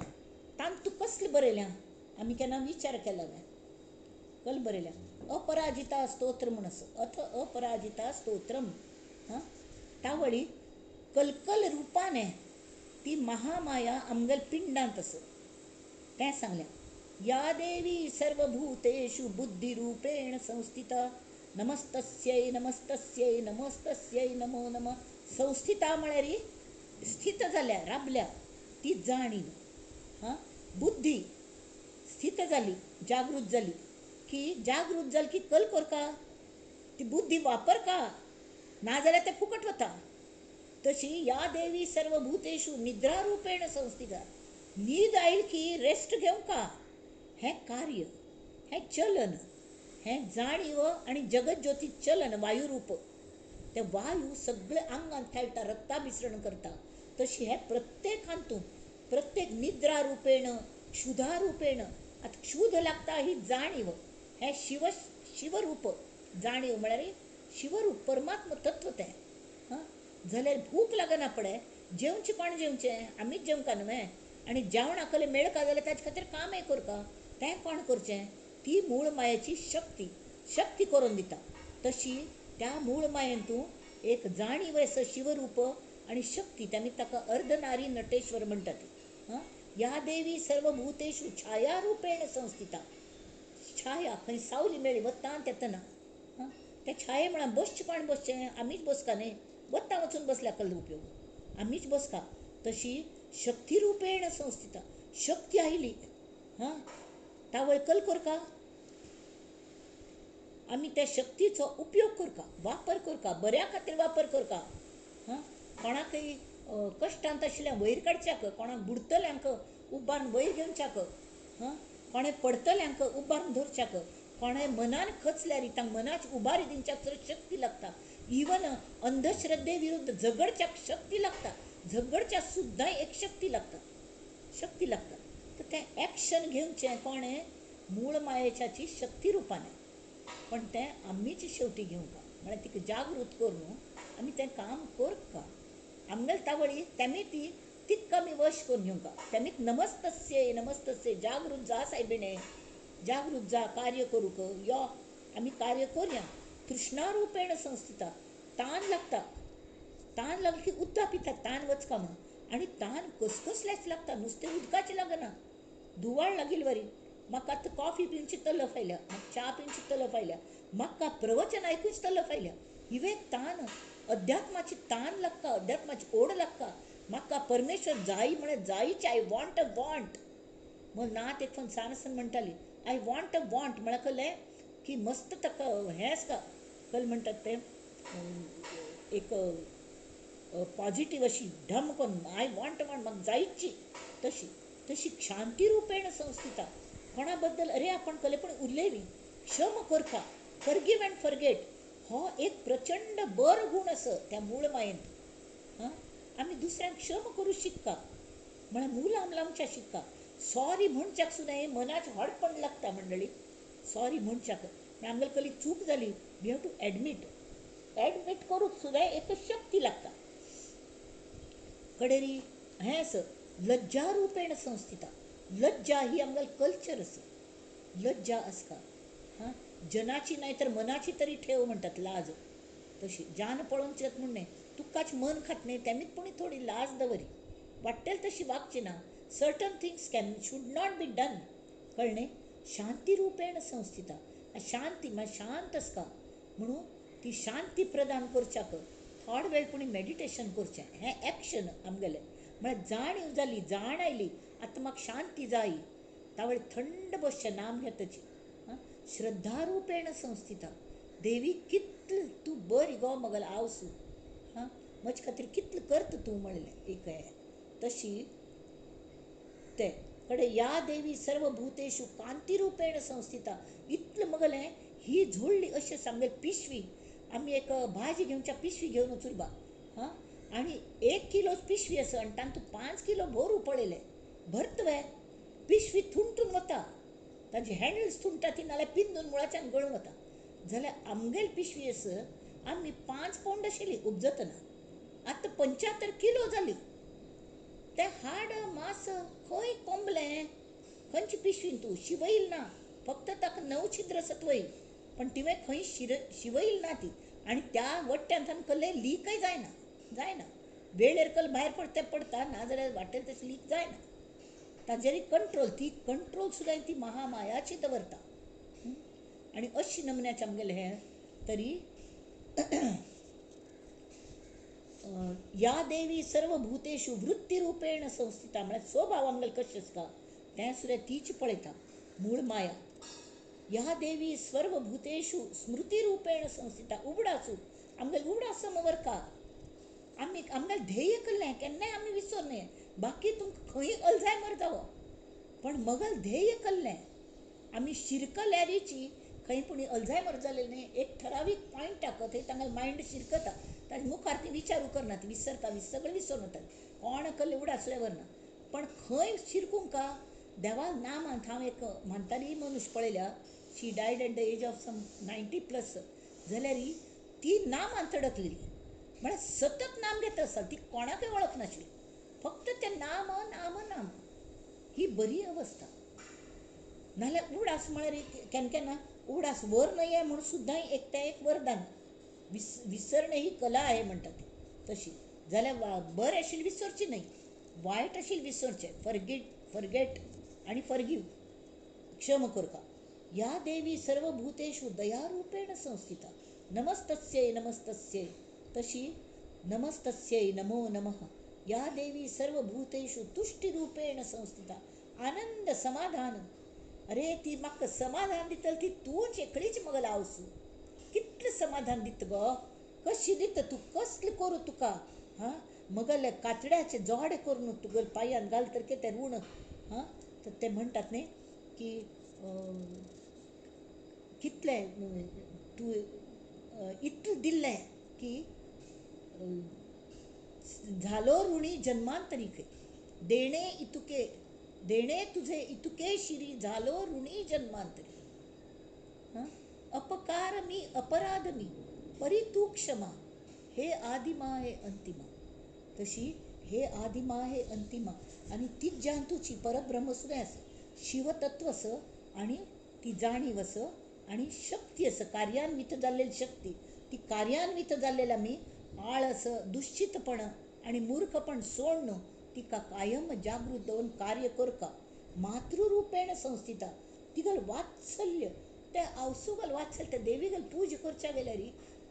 तांत तूं कसलें बरयल्या आमी केन्ना विचार केला काय कल बरयल्या अपराजिता स्तोत्र म्हण अथ अपराजिता स्तोत्रम हां तावळी कलकल रुपाने ती महामाया आमगल पिंडांत आस तें सांगल्या या देवी सर्वभूतेषु बुद्धिरूपेण संस्थिता नमस्तस्यै नमस्तस्यै नमस्तस्यै नमो नमः संस्थिता म्हळ्यार स्थित जाल्या राबल्या ती जाणीव हां बुद्धी स्थित जाली जागृत जाली की जागृत जाली की कल करका ती बुद्धी वापर का नाजाल्यार ते फुकट वता तशी या देवी सर्वभूतेषु निद्रारूपेण संस्थिता न्हीद आयली की रेस्ट घेवंका हें कार्य हें चलन हें जाणीव आनी जगत ज्योती चलन वायुरूप ते वायू सगळे आंगान खेळटा रक्ताभिसरण करता तशी हे प्रत्येक हातून प्रत्येक निद्रा रूपेण क्षुधा रूपेण आतां क्षुध लागता ही जाणीव हे शिवरूप जाणीव म्हळ्यार शिवरूप परमात्म तत्व तें हां जाल्यार भूक लागना पडे जेवचें कोण जेवचें आमीच जेवंका न्हय आनी जेवणाक मेळका जाल्यार ताचे खातीर कामय करता तें कोण करचें ती मूळ मायेची शक्ती करून दिता तशी त्या मूळ मायेन तूं एक जाणीव असो शिवरूप आणि शक्ती त्याने ताका अर्धनारी नटेश्वर म्हणटात हां या देवी सर्वभूतेषु छायारूपेण संस्थिता छाया खंय सावली मेळ्ळी वता तेतना हां त्या छाये म्हळ्यार बसचें कोण बसचें आमीच बसका न्ही वता वचून बसल्या कल्ल उपयोग आमीच बसका तशी शक्ती रूपेण संस्थिता शक्ती आयली हां तावळ कल करका आमी त्या शक्तीचो उपयोग करका वापर करका बऱ्या खातीर वापर करका हां कोणाकय कश्टांत आशिल्ल्या वयर काडच्याक कोणाक बुडतल्यांक उबारून वयर घेवच्याक हां कोणें पडतल्यांक उबारून धरच्याक कोणें मनान खचल्यार तांकां मनाची उबारी दिवच्याक शक्ती लागता इवन अंधश्रद्धे विरुद्ध झगडच्याक शक्ती लागता झगडच्या सुद्दां एक शक्ती लागता तर तें एक्शन घेवचें कोणें मूळ मायेच्याची शक्ती रुपाने पण तें आमीच शेवटी घेवंका म्हळ्यार तिका जागृत करून आमी तें काम करका आमगेल तावळी तेमी ती तिका आमी वश करून घेवंका तेमीक नमस्तस्ये जागृत जा सायबिणे जागृत जा कार्य करूक यो आमी कार्य करुया तृष्णारूपेण संस्थिता तान लागला की उदका पिता तान वचका म्हण आनी तान कसलेच लागता नुस्तें उदकाचें लागना दुवाळ लागिल्ली वरी म्हाका आतां कॉफी पिवची तलफ आयल्या म्हाका च्या पिवची तलफ आयल्या म्हाका प्रवचन आयकूच तलफ आयल्या इवेक तान अध्यात्माची तान लागता अध्यात्माची ओढ लागता म्हाका परमेश्वर जायी म्हळ्यार जायीचे आय वॉन्ट म्हण ना तेतून सानसन म्हणटाली आय वॉन्ट म्हळ्यार कळ्ळें की मस्त ताका हें आसता कल म्हणटात तें एक पॉझिटीव अशी ढम करून आय वॉन्ट म्हाका जायची तशी शांती रूपेण संस्थिता कोणा बद्दल अरे आपण कलेपण उरलेली क्षम करता फॉरगिव अँड फॉरगेट हो एक प्रचंड बरो गूण आसा त्या मूळ मायेन हां आमी दुसऱ्यांक क्षम करूं शिकता म्हळ्यार मूल आमच्या शिकता सॉरी म्हणच्याक सुद्दां मनाचें हडपण लागता मंडळी सॉरी म्हणच्याक आमगेली कली चूक जाली वी हॅव टू एडमीट करूंक सुद्दां एक शक्ती लागता कडेरी हें आसा लज्जा रूपेण संस्थिता लज्जा ही आमगेल कल्चर आसा लज्जा आसता हां जनाची नाही तर मनाची तरी ठेव म्हणटात लाज तशी जान पळोवंक येत म्हणणे तुकाच मन खात नाही तेमीच पुणी थोडी लाज दवरी वाटेल तशी वागची ना certain things should not be done कळ्ळें शांती रूपेण संस्थिता शांती म्हळ्यार शांत आसता म्हणून ती शांती प्रदान करच्याक थोडे वेळ पुणी मेडिटेशन करचें हें एक्शन आमगेलें म्हळ्यार जाणीव जाली जाण आयली आतां म्हाका शांती जाय तावळे थंड बसचें नाम घेतची हां श्रद्धा रूपेण संस्थिता देवी कितलें तूं बरी गो मगल आवसू हां म्हजे खातीर कितलें करता तूं म्हणलें एक हें तशी ते कडेन या देवी सर्वभूतेषु कांती रूपेण संस्थिता इतलें मगलें ही झोडली अशें सांगले पिशवी आमी एक भाजी घेवच्या पिशवी घेवन वचून बा हां आनी 1 किलो पिशवी आसा आनी तातूंत 5 किलो भरू पळयलें भरतवे पिशवी थुंटून वता, ताजी हँडल्स थुंटा ती नाल्यार पिंदून मुळाच्यान गळून वता. जाल्यार आमगेली पिशवी आमी 5 पौंड आशिल्ली उपजतना, आतां 75 किलो जाली. तें हाड मास खंय कोंबलें, खंयची पिशवीन तूं शिवयल ना, फक्त ताका 9 छिद्र सत्वय, पण तिवें खंय शिवयल ना ती. आनी त्या वट्ट्यांतल्यान कसलें लीकय जायना. वेळेर कल भायर पडटा नाजाल्यार वाटेर तशें लीक जायना. ताजेर कंट्रोल सुद्दां ती महामायाची दवरता. आनी अशी नमुन्याचें आमगेलें हें तरी या देवी सर्वभूतेषु वृत्तिरूपेण संस्थिता, म्हळ्यार स्वभाव आमगेले कशें आसता तें सुद्दां तीच पळयता, मूळ माया. या देवी सर्वभूतेषु स्मृतिरूपेण संस्थिता, उगडासू आमगेले उगडास समवरका. आमगेलें ध्येय केल्लें केन्नाय आमी विसरने. बाकी तुमकां खंय अल्झायमर जावो, पण मगल ध्येय केल्लें आमी शिरकल्यारीची खंय पुणी अल्झायमर जालें न्ही, एक ठरावीक पॉयंट टाकत थंय तांगेलो मायंड शिरकता. ताजे मुखार ती विचारू करना, ती विसरता, सगळें विसरून वता. कोण केल्लें उगडासलें व्हरना, पण खंय शिरकूंक का देवा नाम. हांव एक म्हातारी मनीस पळयल्या, she died at the age of some 90+. जाल्यार ती नामांत अडकलेली, म्हळ्यार सतत नाम घेता आसता. ती कोणाकय वळख नाशिल्ली, फक्त तें नाम नाम नाम. ही बरी अवस्था. नाल्यार उगडास म्हळ्यार केन्ना उगडास वर नये म्हूण सुद्दां एक वरदान. विसरणे ही कला आहे म्हणटा ती तशी. जाल्यार बरें आशिल्ली विसरची न्हय, वायट आशिल्ली विसरचें. फॉरगेट आनी फॉरगिव, क्षम करता. या देवी सर्वभूतेषु दयारूपेण संस्थिता, नमस्तस्यै नमस्तस्यै. तशी नमस्तस्यै नमो नमः. या देवी सर्वभूतेषु तुष्टिरूपेण संस्थिता, आनंद समाधान. अरे ती म्हाका समाधान दितली ती तूंच एकलीच मगल आवसू. कितलें समाधान दिता गो, कशी दिता तूं, कसलें करूं तुका. मगल कातड्याचे जोडे करून तुगेल पांयान घाल तर कितें ऋण. तर ते म्हणटात न्ही की कितलें तूं इतलें दिल्लें की झालो ऋणी जन्मांतरीके. देणे तुझे इतुके शिरी, झालो ऋणी जन्मांतरी. अपकार मी अपराध मी, परी तू क्षमा. हे आदिमा हे अंतिमा. तशी हे आदिमा हे अंतिमा. आणि तीच जांतूची परब्रह्म सुद्दां आसा, शिवतत्व आसा, आणि ती जाणीव आसा, आणि शक्ती आसा, कार्यान्वित जाल्लेली शक्ती. ती कार्यान्वित जाल्लेली आमी आळस, दुश्चितपण आणि मूर्खपण सोडून तिका कायम जागृत दवरून कार्य करता. मातृरूपेण संस्थिता, तिगल वात्सल्य, ते आवसुगल वात्सल्य, ते देवीगल पूज करच्या गेल्यार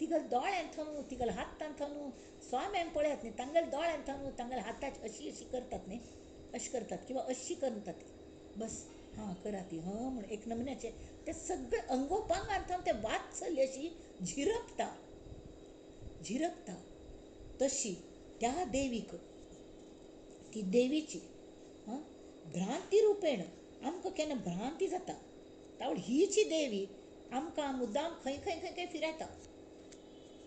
तिगल दोळ्यांत न्हू, तिगल हातांत न्हू. स्वाम्यान पळयात न्ही, तांगेल दोळ्यांत न्हू, तांगेल हाताची अशी करतात न्ही, अशी करतात किंवा अशी करतात. बस करा ती म्हणून एक नमुन्याचे ते सगळे अंगोपांगांत ते वात्सल्य अशी झिरपता. तशी त्या देवीक, ती देवीची भ्रांती रूपेण आमकां केन्ना भ्रांती जाता, तावळ हीची देवी आमकां मुद्दाम खंय खंय खंय खंय फिरयता,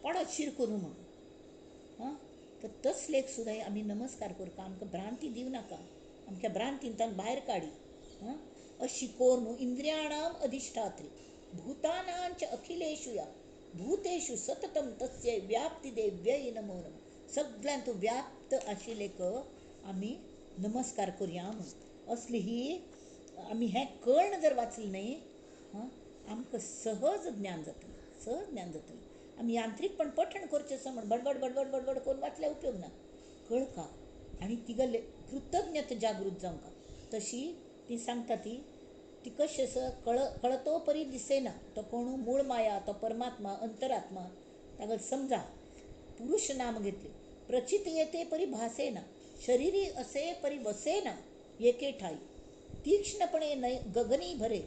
पडत शिरकून म्हणून. तर तसलेक सुद्दां आमी नमस्कार करता. आमकां भ्रांती दिवं नाका, आमच्या भ्रांतींतल्यान भायर काडी. अशी कोर न्हू, इंद्रियाणाम अधिष्ठात्री भूतानांच अखिलेषु या भूतेषु सततम तस्य व्याप्ती देव्यै नमो नमः. सगळ्यांत तूं व्याप्त आशिल्लेक आमी नमस्कार करया म्हणून. असली ही आमी हें कर्ण जर वाचलें न्ही, आमकां सहज ज्ञान जातलें. आमी यांत्रीकपण पठण करचें आसा म्हण बडबड करून वाचल्यार उपयोग ना. कळका आनी तिगले कृतज्ञता जागृत जावंका. तशी ती सांगता ती कशी आसा, कळतो परी दिसेना तो कोण, मूळ माया तो परमात्मा अंतरात्मा. ताका समजा पुरुष नाम घेतले, प्रचित येते परी भासेना, शरीरी असे परी वसेना एके ठाई. तीक्ष्णपणे गगनी भरे,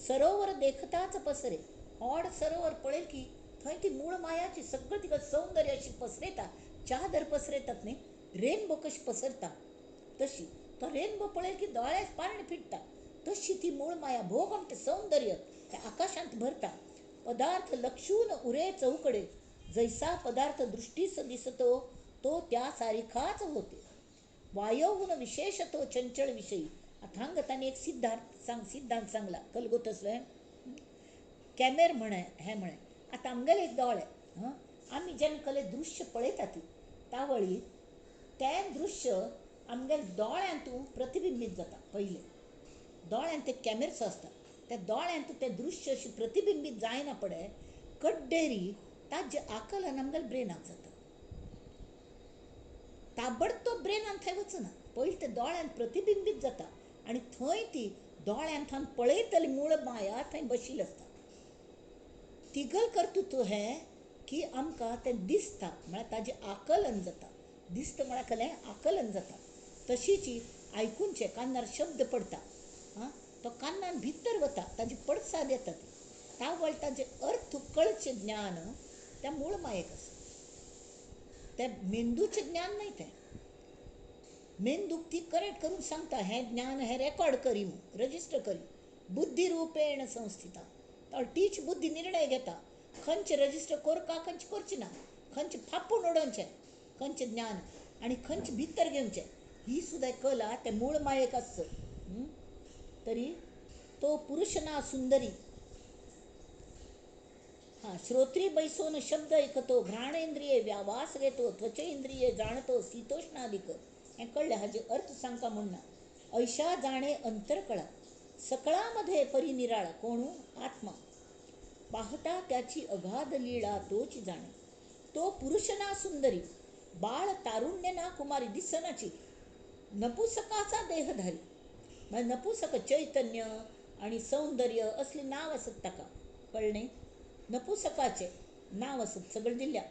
सरोवर देखताच पसरे. ऑड सरोवर पळेल की थंय ती मूळ मायाची सगळं तिका सौंदर्य अशी पसरयता. चादर पसरयतात न्ही, रेनबो कशी पसरता तशी. तो रेनबो पळेल की दोळ्याच पारणे फिटता. तशी ती मूळ माया भोगमटे सौंदर्य त्या आकाशांत भरता. पदार्थ लक्षून उरे चौकडे, जैसा पदार्थ दृष्टीस दिसतो तो त्या सारिखाच होते. वायोहून विशेषतो चंचल विषयी आता हांगा ताणें एक सिद्धांत सांगला कलगुतसले कॅमेर म्हणे हे म्हणे आता आमगेले दोळे आमी जेन्ना कसलें दृश्य पळयता ती तावळी तें दृश्य आमगेल्या दोळ्यांतूं प्रतिबिंबीत जाता पयलें दोळ्यांत ते कॅमेरसो आसता त्या दोळ्यांत तें दृश्य अशें प्रतिबिंबीत जायना पळय कड्डेरी ताजें आकलन आमगेल्या ब्रेनाक जाता ताबडतोब ब्रेनांत थंय वचना पयलीं तें दोळ्यांत प्रतिबिंबीत जाता आनी थंय ती दोळ्यांत पळयतली मूळ माया थंय बशिल्ली आसता तिगल कर्तृत्व हें की आमकां तें दिसता म्हळ्यार ताजें आकलन जाता दिसता म्हळ्यार कसलें आकलन जाता तशीच आयकूनचें कानार शब्द पडटा तो कानान भितर वता ताजी पडसाद येता ती तावळ ताजे अर्थ कळचें ज्ञान त्या मूळ मायेक आसा तें मेंदूचें ज्ञान न्हय तें मेंदूक ती करेक्ट करून सांगता हें ज्ञान हें रेकॉर्ड करी रजिस्टर करी बुद्धी रुपेण संस्थिता तीच बुद्धी निर्णय घेता खंयचे रजिस्टर करता खंयचे करचे ना खंयचे फापून उडोवचें खंयचें ज्ञान आनी खंयचे भितर घेवचें ही सुद्दां कला ते मूळ मायेक आसता तरी तो पुरुष ना सुंदरी श्रोत्री बैसोन शब्द ऐकतो घ्राणेंद्रिये व्यावास घेतो त्वचेंद्रिये जाणतो शीतोष्णादिक हें कळ्ळें हाजे अर्थ सांगता म्हणना ऐशा जाणे अंतरकळा सकळामध्ये परिनिराळा कोण आत्मा पाहता त्याची अगाध लीळा तोच जाणे तो पुरुष ना सुंदरी बाळ तारुण्य ना कुमारी दिसनाची नपुसकाचा देहधारी म्हणजे नपुसक चैतन्य आणि सौंदर्य असली नाव असत ताका कळणे नपुसकाचे नाव असत सगळं दिल्या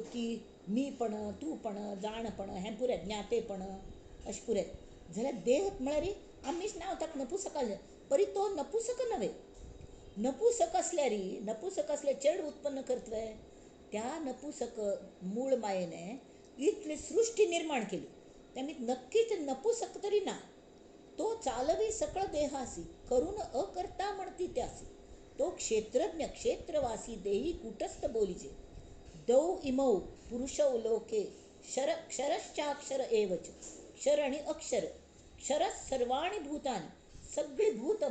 की मीपण तूंपण जाणपण हें पुरे ज्ञातेपण अशें पुरे जाल्यार देह म्हळ्यार आमीच नांव ताका नपुसकाचें परी तो नपुसक नव्हे नपुसक असले चेड उत्पन्न करतले त्या नपुसक मूळ मायेने इतली सृष्टी निर्माण केली त्यामुळे नक्कीच नपुसक तरी ना तो चालवी सकळ देहासी करून अकर्ता म्हणती त्यासी तो क्षेत्रज्ञ क्षेत्रवासी देही कुटस्थ बोलीचे दौ इमौ पुरुषौ लोके क्षरश्चाक्षर एवच क्षर आणि अक्षर क्षरस सर्वाणी भूतानी सगळी भूत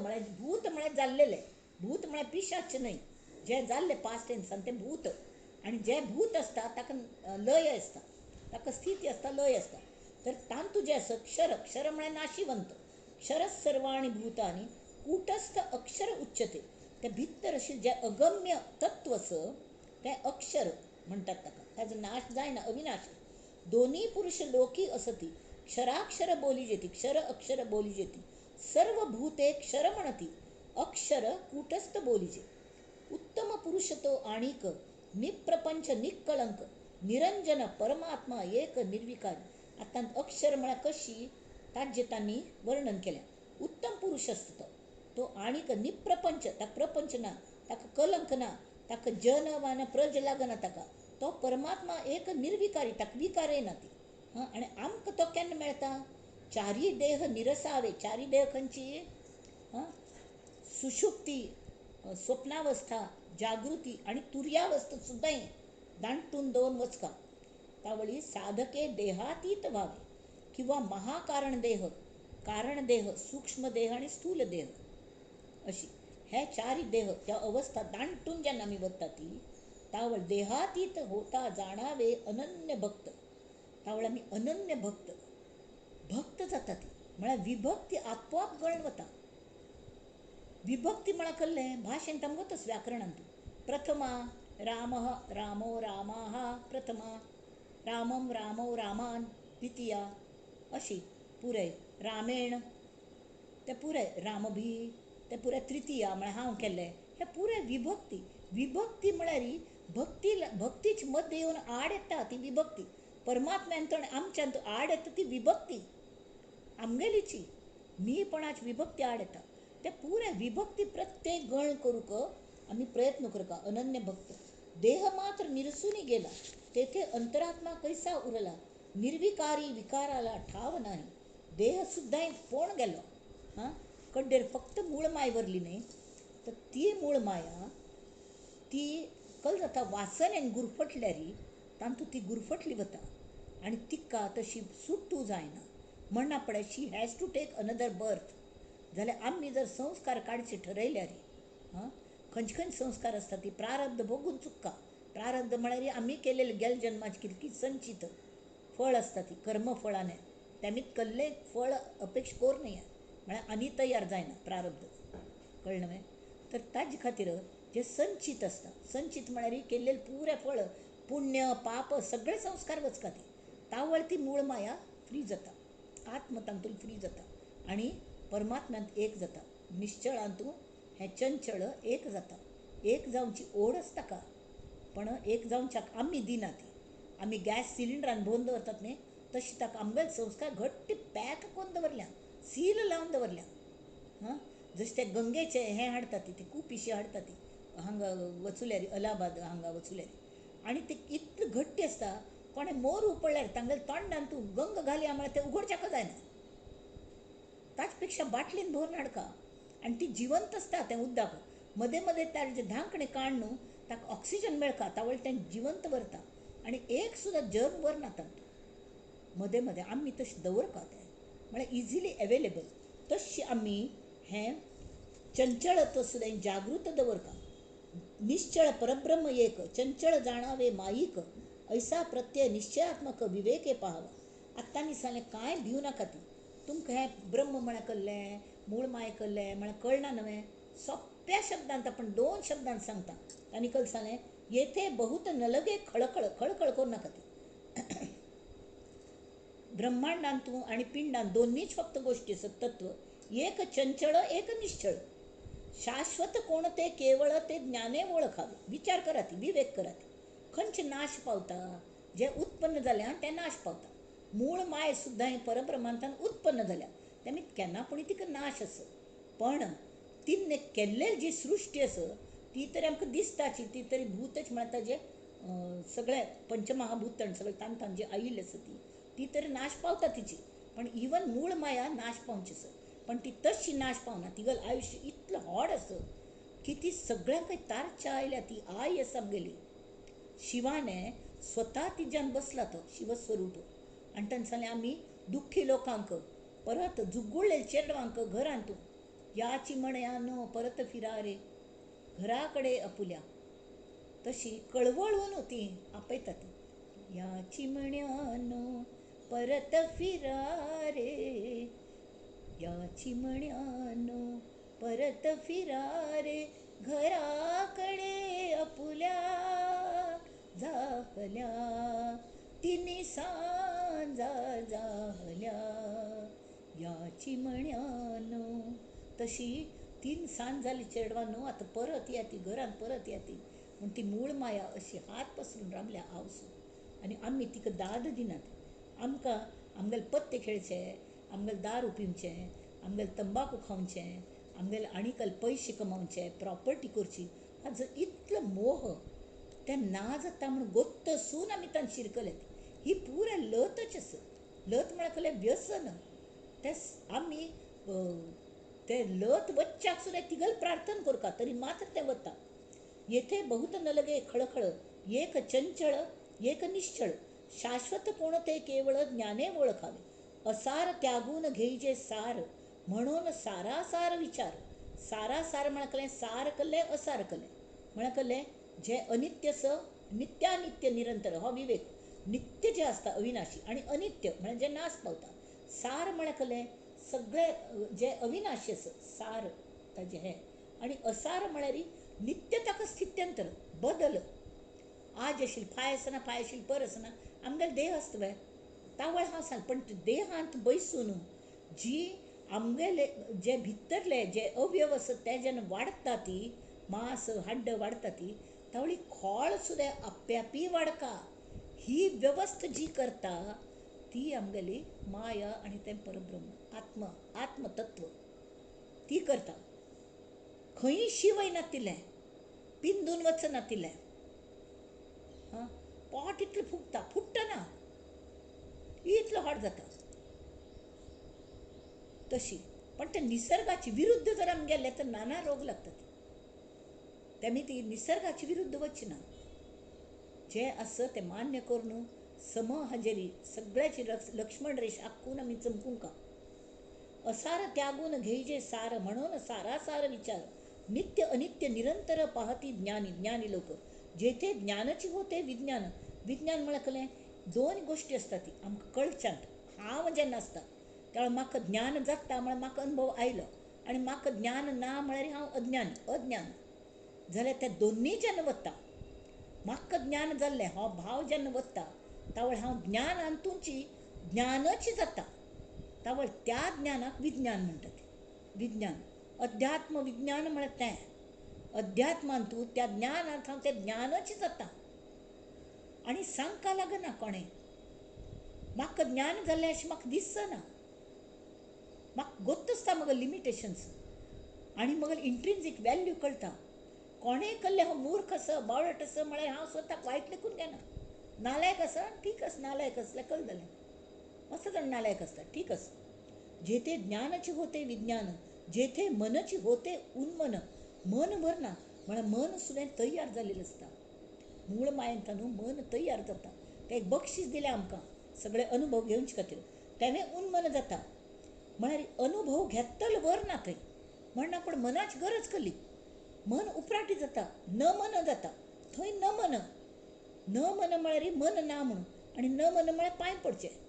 म्हळ्यार जाल्लेले भूत म्हळ्यार पिशाच नाही जे जाल्ले पास्ट टेन्सान ते भूत आणि जे भूत असता ताका लय असता ताका स्थिती असता लय असता तर तांतू जे आसा क्षर म्हळ्यार नाशिवंत क्षरस सर्वाणी भूतानी कूटस्थ अक्षर उच्चते ते भितर अशी जे अगम्य तत्व आसा ते अक्षर म्हणटात ताका ताजो नाश जायना अविनाशी दोन्ही पुरुष लोकी असती क्षराक्षर बोली जेती क्षर अक्षर बोली जेती सर्व भूते क्षर म्हणती अक्षर कूटस्थ बोलीचे उत्तम पुरुष तो आणिक निप्रपंच निककळंक निरंजन परमात्मा एक निर्विकारी आता अक्षर म्हळ्यार कशी ताजें तांणी वर्णन केलें उत्तम पुरुष आसता तो आणिक निप्रपंच ताका प्रपंच ना ताका कलंक ना ताका जन वा प्रज लागना ताका तो परमात्मा एक निर्विकारी ताका विकारे ना ती आनी आमकां तो केन्ना मेळटा चारी देह निरसावे चारी देह खंयची सुषुप्ती स्वप्नावस्था जागृती आणि तुर्यावस्था सुद्दां दांटून दोन वचका तावळी साधके देहातीत व्हावे किंवा महाकारण देह सूक्ष्म देह आणि स्थूल देह अशी हे चारी देह त्या अवस्था दांटून जेन्ना आमी वता ती तावळ देहातीत होता जाणावे अनन्य भक्त तावळ आमी अनन्य भक्त जाता ती म्हळ्यार विभक्ती आपोआप गळून वता विभक्ती म्हळ्यार कसलें भाशेन तामगोतच व्याकरणांत प्रथमा रामः रामो रामाः प्रथमा रामं रामो रामान द्वितीया अशी पुरय रामेण ते पुरय रामभी ते पुरय तृतीया म्हळ्यार हांव केल्लें हे पुरे विभक्ती म्हळ्यार भक्तीच मध्य येवन आड येता ती विभक्ती परमात्म्यांत आमच्यांत आड येता ती विभक्ती आमगेलीची मीपणाची विभक्ती आड येता ते पुरे विभक्ती प्रत्येक गण करूक आमी प्रयत्न करता अनन्य भक्त देह मात्र निरसूनी गेला तेथे अंतरात्मा कैसा उरला निर्विकारी विकाराला ठाव नाही देह सुद्धा पोण गेलो कड्डेर फक्त मूळ माय भरली न्ही तर ती मूळ माया ती कल जाता वासनेन गुरफटल्यारी तांतू ती गुरफटली वता आनी तिका तशी सुट्टू जायना. म्हणना पळय she has to take another birth. जाल्यार आमी जर संस्कार काडचे ठरयल्यार खंयचे खंयचे संस्कार आसता ती प्रारब्ध भोगून चुक्का. प्रारब्ध म्हळ्यार आमी केलेले गेल जन्माची कितें कितें संचित फळ आसता ती कर्मफळाने तेमीत कल्ले फळ अपेक्षा कोर न्ही म्हळ्यार आनी तयार जायना प्रारब्ध. कळ्ळें न्हय. तर ताजे खातीर जे संचित आसता, संचित म्हळ्यार केल्लेले पुरे फळ पुण्य पाप सगळे संस्कार वचका ती तावळ ती मूळ माया फ्री जाता. आत्म तातूंत फ्री जाता आनी परमात्म्यांत एक जाता. निश्चळांतू हें चंचळ एक जाता. एक जावची ओढ आसता का, पण एक जावच्याक आमी दिना ती. आमी गॅस सिलिंडरान भोवन दवरतात न्ही, तशी ताका आमगेले संस्कार घट्ट पॅक करून दवरल्या, सील लावन दवरल्या. जशें ते गंगेचे हें हाडटा ती कुपिशी हाडटा ती हांगा वचूल्यार अलाहाबाद हांगा वचूल्यार आनी ते इतले घट्टी आसता कोणें मोर उपडल्यार तांगेले तोंडान तूं गंग घालया म्हळ्यार ते उगडच्याक जायना. ताचे पेक्षा बाटलीन भरून हाडका. आनी ती जिवंत आसता तें उदक. मदें मदें ताजे धांकणे काण न्हू ताका ऑक्सिजन मेळका तावळ तें जिवंत व्हरता आनी एक सुद्दां जर्म व्हरना तातूंत. मदें मदें आमी तशें दवरपा तें म्हळ्यार इजिली एवेलेबल. तशी आमी हें चंचळत्व सुद्दां जागृत दवरका. निश्चळ परब्रह्म एक चंचळ जाणावे माईक ऐसा प्रत्यय निश्चयात्मक विवेके पाहावा. आत्तांनी सांगलें कांय भिवू नाका ती. तुमकां हें ब्रह्म म्हळ्यार कळ्ळें, मूळ माय कळ्ळें म्हळ्यार कळना न्हय. सोप्या शब्दांत आपण 2 शब्दांत सांगता. तांणी कल सांगलें येथे बहुत नलगे खळखळ खळखळ करूं नाका ती. ब्रह्मांडांतू आनी पिंडांत दोन्हीच फक्त गोष्टी आसत तत्व. एक चंचळ एक निश्चळ. शाश्वत कोण ते केवळ ते ज्ञाने वळखावे. विचार करा ती, विवेक करा ती. खंयचे नाश पावता, जे उत्पन्न जाल्या ते नाश पावता. मूळ माय सुद्दां हे परब्रह्मांतान उत्पन्न जाल्या तेमी केन्ना पूण तिका नाश आस. पण तिने केल्लेली जी सृश्टी आस ती तरी आमकां दिसताची, ती तरी भूतच म्हळ्यार ताजे सगळे पंचमहाभूतण सगळे तांतान जी आयिल्ली आसा ती तरी नाश पावता तिची. पण इवन मूळ माया नाश पावची आसा. पण ती तशी नाश पावना. तिगेलें आयुश्य इतलें व्हड आसा की ती सगळ्यांक तारच्या आयल्या. ती आई आसा आमगेली. शिवाने स्वता तिच्यान बसला तो शिवस्वरूप आनी ताणें सांगलें आमी दुख्खी लोकांक परत जुगुळ्ळे चेडवांक घरांतू याची म्हण्यानो परत फिरा रे घरा कडे आपुल्या. तशी कळवळून ती आपयता ती याची म्हण्यानो परत फिरा रे याची म्हण्यानो परत फिरा रे घराकडे आपुल्या जाहल्या तिनी सांजा जाहल्या याची म्हण्यानो. तशी 3 सांज जाली चेडवांनो आता परत या ती घरात परत या ती म्हण ती मूळ माया अशी हात पसरून रावल्या आवसून. आनी आमी तिका दाद दिनात. आमकां आमगेले पत्ते खेळचे, आमगेले दारू पिवचें, आमगेले तंबाखू खावचें, आमगेले आनीकल पयशे कमावचे, प्रॉपर्टी करची हाजो इतलो मोह तें ना जाता म्हण गोत्तसून आमी तान शिरकल्यात. ही पुराय लतच आसा. लत म्हळ्यार कहलें व्यसन. तें आमी ते लत वच्चाक सुद्दां तिगल प्रार्थना करता तरी मात्र तें वता. येथे बहुत नलगे खळखळ एक चंचळ एक निश्चळ शाश्वत कोण ते केवळ ज्ञाने ओळखावे. असार त्यागून घेईजे सार म्हणून सारासार विचार. सारासार म्हळ्यार कळ्ळें सार कल्लें असार कल्लें म्हळ्यार कळ्ळें जे अनित्य स नित्यानित्य निरंतर हो विवेक. नित्य जे आसता अविनाशी आनी अनित्य म्हळ्यार जे नाश पावता. सार म्हळ्यार कळ्ळें सगळे जे अविनाशी आसा सार ताजें हें. आनी असार म्हळ्यार नित्य ताका स्थित्यंतर बदल. आज आशिल्ली फाय आसना फाय आशिल्ली पर आसना आमगेले देह आसता पळय तावळ हांव सांग. पण देहांत बसून जी आमगेले जे भितरले जे अवयव आसा ते जेन्ना वाडटा ती मांस हाड्ड वाडटा ती तावळी खोळ सुद्दां आप्यापी वाडका. ही व्यवस्था जी करता ती आमगेली माया आनी तें परब्रह्म आत्म आत्मतत्व ती करता. खंय शिवय नातिल्लें पिंजून वच नातिल्लें. पोट इतलें फुगता फुट्टना इतलो व्हड जाता तशी. पण ते निसर्गाची विरुद्ध जर आमी गेले तर नाना रोग लागतात. तेमी ती निसर्गाची विरुद्ध वचना. जे आसा तें मान्य करून सम हजेरी सगळ्याची लक्ष्मण रेष आखून आम्ही चमकून का असार त्यागून घेईजे सार म्हणून सारासार विचार नित्य अनित्य निरंतर पाहती ज्ञानी ज्ञानी लोक जेथे ज्ञानाची होते विज्ञान विज्ञान म्हळ्यार दोन गोष्टी असतात ती आमकां कळच्यात हांव जेन्ना आसता त्या म्हाका ज्ञान जाता म्हळ्यार म्हाका अनुभव आयलो आनी म्हाका ज्ञान ना म्हळ्यार हांव अज्ञान जाल्यार ते दोन्ही जेन्ना वता म्हाका ज्ञान जाल्लें हो भाव जेन्ना वता तावळ हांव ज्ञान अंतूची ज्ञानची जाता तावळ त्या ज्ञानाक विज्ञान म्हणटात विज्ञान अध्यात्म विज्ञान म्हळ्यार तें अध्यात्मांतू त्या ज्ञानांत हांव तें ज्ञानची जाता आनी सांगका लागना कोणें म्हाका ज्ञान जाल्लें अशें म्हाका दिसना म्हाका गोत्त आसता म्हगे लिमिटेशन्स आनी म्हगे इंट्रिन्सीक वॅल्यू कळटा कोणें कहलें हांव मूर्ख आसा बावळट आसा म्हळ्यार हांव स्वताक वायट लेखून घेना नालायक आसा ठीक आसा नालायक असलें कळलें जालें असं जाण नालायक आसता ठीक आसा जेथे ज्ञानाचे होते विज्ञान जेथे मनची होते उन्मन मन भरना म्हळ्यार मन सुद्दां तयार जालेलें आसता मूळ मायेंत न्हू मन तयार जाता तें एक बक्षीस दिलें आमकां सगळे अनुभव घेवचे खातीर तें उन्मन जाता म्हळ्यार अनुभव घेतल वरना थंय म्हणना पूण मनाची गरज कसली मन उपराटी जाता न मन जाता थंय न मन म्हळ्यार मन ना म्हणून आनी न मन म्हळ्यार पांय पडचें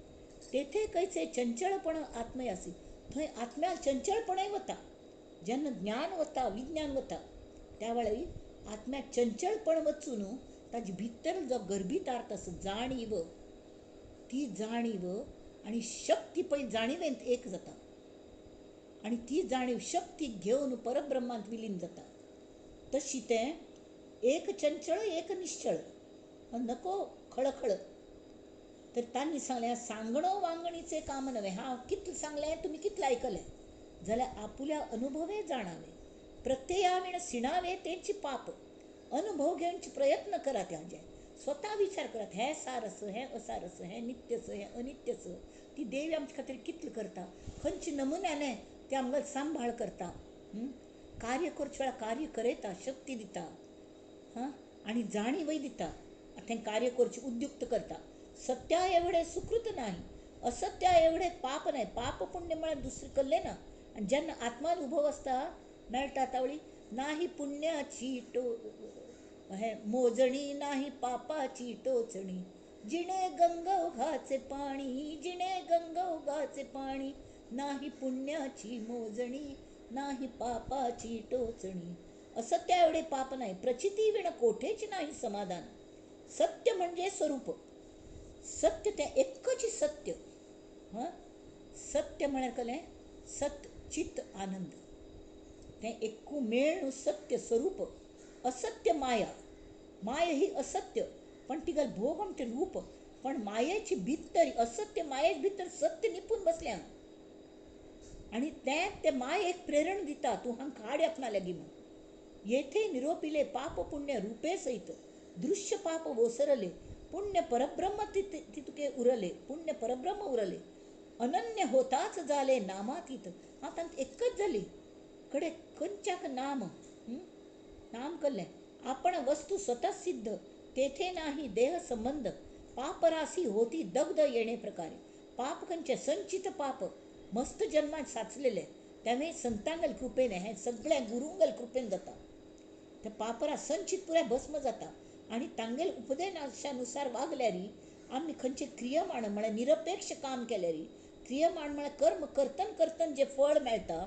तेथे कैसे चंचळपण आत्मयासी थंय आत्म्या चंचळपणय वता जेन्ना ज्ञान वता विज्ञान वता त्या वेळी आत्म्याक चंचळपण वचून ताजे भितर जो गर्भितार्थ आसा जाणीव ती जाणीव आनी शक्ती पळय जाणीवेंत एक जाता आनी ती जाणीव शक्ती घेवन परब्रह्मांत विलीन जाता तशी तें एक चंचळ एक निश्चळ नको खळखळ तर तांणी सांगलें सांगणो वांगणीचे काम नव्हे हांव कितलें सांगलें तुमी कितलें आयकलें जाल्यार आपुल्या अनुभवे जाणावे प्रत्ययाविण सिणावे तेंची पाप अनुभव घेवचे प्रयत्न करात हाजे स्वता विचार करात हें सार आस हें असार आस हें नित्य आस हें अनित्य आस ती देवी आमचे खातीर कितलें करता खंयचे नमुन्याने ते आमकां सांबाळ करता कार्य करचे वेळार कार्य करयता शक्ती दिता हां आनी जाणीवय दिता तें कार्य करचे उद्युक्त करता सत्या एवढे सुकृत नाही असत्या एवढे पाप नाही पाप पुण्य म्हळ्यार दुसरें कल्लें ना आनी जेन्ना आत्मान उभो आसता मेळटा तावळी नाही पुण्याची हें मोजणी नाही पापाची टोचणी जिणे गंगोघाचे पाणी नाही पुण्याची मोजणी नाही पापाची टोचणी असत्या एवढे पाप नाही प्रचिती विण कोठेच नाही समाधान सत्य म्हणजे स्वरूप सत्य तें एकच सत्य हां सत्य म्हळ्यार कळ्ळें सत चित आनंद तें एकू मेळ न्हू सत्य स्वरूप असत्य माया ही असत्य पण तिका भोग म्हणटे रूप पण मायेची भितर असत्य मायेचे भितर सत्य निपून बसल्या आनी तें मायेक प्रेरण दिता तूं हांग काड आपणाल्या गिमा येथे निरोपिले पाप पुण्य रूपे सहित दृश्य पाप ओसरले पुण्य परब्रह्म तितुके उरले पुण्य परब्रह्म उरले अनन्य होताच जाले नामातीत हांव तांत एकच जाली कडे खंयच्याक नाम कल्लें आपण वस्तू स्वतः सिद्ध तेथे नाही देह संबंध पापराशी होती दग्ध येणे प्रकारे पाप खंयचे संचित पाप मस्त जन्मात साचलेले त्यामुळे संतांगल कृपेने हे सगळ्या गुरुंगल कृपेन जाता ते पापरा संचित पुऱ्या भस्म जाता आनी तांगेल उपदेशानुसार वागल्यारी आमी खंयचे क्रियमाण म्हळ्यार निरपेक्ष काम केल्यारी क्रियमाण म्हळ्यार कर्म करतन जे फळ मेळटा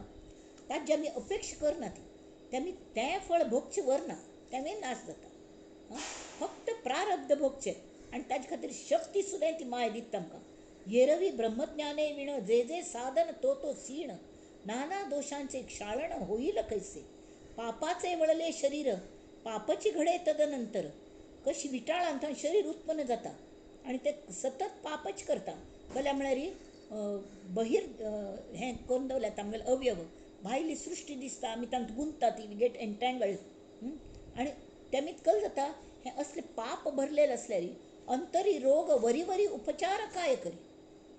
ताची आमी अपेक्षा करना ते आमी तें फळ भोगचें वरना तें नाश जाता फक्त प्रारब्ध भोगचें आनी ताजे खातीर शक्ती सुद्दां ती माय दिता आमकां येरवी ब्रह्मज्ञाने विण जे साधन तो सीण नाना दोषांचे क्षाळण होईल कैसे पापाचे वळले शरीर पापाची घडे तदनंतर कशी विटाळांत शरीर उत्पन्न जाता आनी ते सतत पापच करता जाल्यार म्हळ्यार बहीर हें करून दवरल्या तांगेले अवयव भायली सृश्टी दिसता आमी तांत गुंतता ती गेट एन्टँगल्ड आनी तेमीत कल जाता हें असले पाप भरलेले असल्यारी अंतरी रोग वरी उपचार काय करी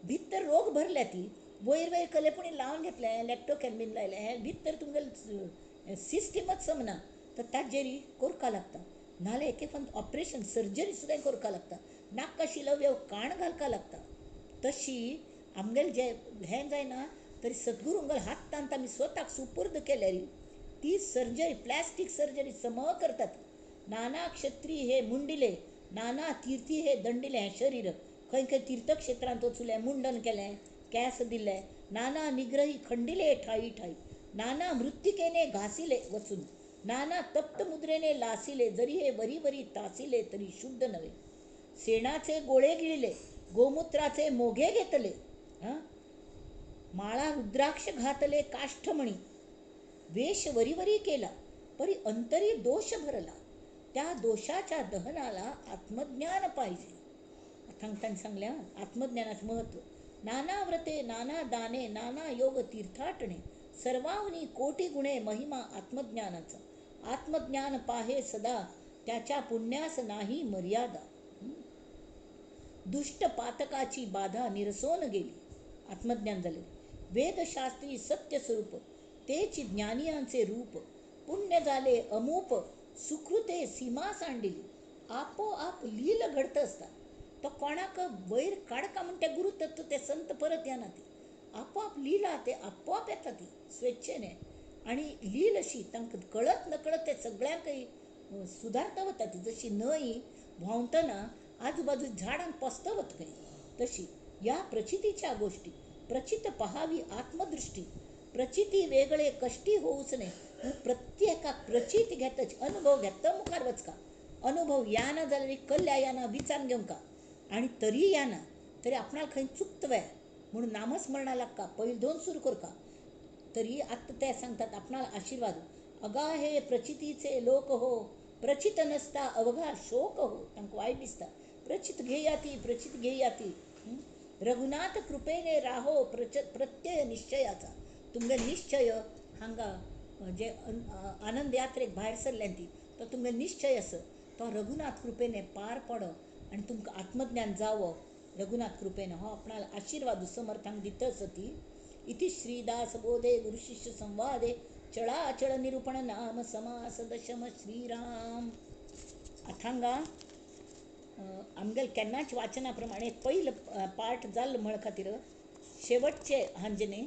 भितर रोग भरल्या ती वयर कले पुणी लावन घेतलें लॅक्टोकॅम्बिन लायलें हें भितर तुमगेलें सिस्टमच समना तर ताजेरी कोरका लागता नाल्यार एके फावट ऑपरेशन सर्जरी सुद्दां कोरका लागता नाक शिलव्य काण घालका लागता. तशी आमगेल जे हें जायना तरी सद्गुरूंगल हात तांत आमी स्वताक सुपूर्द केल्यारी ती सर्जरी, प्लॅस्टिक सर्जरी सम करतात. नाना क्षत्रिय हे मुंडिले, नाना तीर्थी हे दंडिले हें शरीर. खंय खंय तीर्थक्षेत्रांत वचुले, मुंडन केलें, केंस दिले, नाना निग्रही खंडिले ठाई ठाई, नाना मृत्तिकेने घासिले वचून, नाना तप्त मुद्रेने लासिले, जरी हे वरी वरी तासिले तरी शुद्ध नव्हे. शेणाचे गोळे गिळले, गोमूत्राचे मोघे घेतले, माळा रुद्राक्ष घातले काष्ठमणी, वेश वरीवरी केला, परी अंतरी दोष भरला. त्या दोषाच्या दहनाला आत्मज्ञान पाहिजे. अथांगतांनी सांगल्या आत्मज्ञानाचं महत्व. नाना व्रते, नाना दाने, नाना योग तीर्थाटणे, सर्वांनी कोटी गुणे महिमा आत्मज्ञानाचा. आत्मज्ञान पाहे सदा, त्याच्या पुण्यास नाही मर्यादा. दुष्ट पातकाची बाधा निरसोन गेली. आत्मज्ञान झाले. वेदशास्त्री सत्य स्वरूप, तेची ज्ञानियांचे रूप. पुण्य झाले अमूप, सुकृते सीमा सांडिली. आपोआप लील घडत असतात. तो कोणाक वैर काडका म्हणते गुरुतत्व ते संत परत येणार ती आपोआप लीला ते आपोआप येतात ती स्वेच्छेने. आणि लील अशी तांकां कळत नकळत ते सगळ्यांकय सुधारता वता ती. जशी नई व्हांवतना आजूबाजू झाडांक पोसता वत खंय तशी या प्रचितीच्या गोष्टी. प्रचित पहावी आत्मदृष्टी, प्रचिती वेगळे कष्टी होऊच नये. प्रत्येकाक प्रचिती घेतच अनुभव घेता मुखार वचका. अनुभव याना जाल्यार कल्ल्या याना विचार घेवंका. आणि तरी याना तरी आपणाला खंय चुकतवे म्हणून नामस्मरणा लागका, पहिले दोन सुरू करका. तरी आत्ता ते सांगतात आपणाला आशीर्वाद. अगा हे प्रचितीचे लोक हो, प्रचित नसता अवघा शोक हो. तांकां वायट दिसता. प्रचित घेया ती, प्रचित घेया ती. रघुनाथ कृपेने राहो प्रत्यय निश्चयाचा. तुमगे निश्चय हांगा जे आनंद यात्रेक भायर सरल्यान ती तो तुमगे निश्चय आस तो रघुनाथ कृपेने पार पडो आणि तुमकां आत्मज्ञान जावो रघुनाथ कृपेने हो आपणाला आशीर्वाद समर्थांक दितच ती. इति श्रीदास बोधे गुरुशिष्य संवादे चळाचळ निरूपण नाम समास दशम श्रीराम. अथांगा आमगेल केन्नाच वाचनाप्रमाणे पहिलं पाठ जाल्लो म्हण खातीर शेवटचे हांजने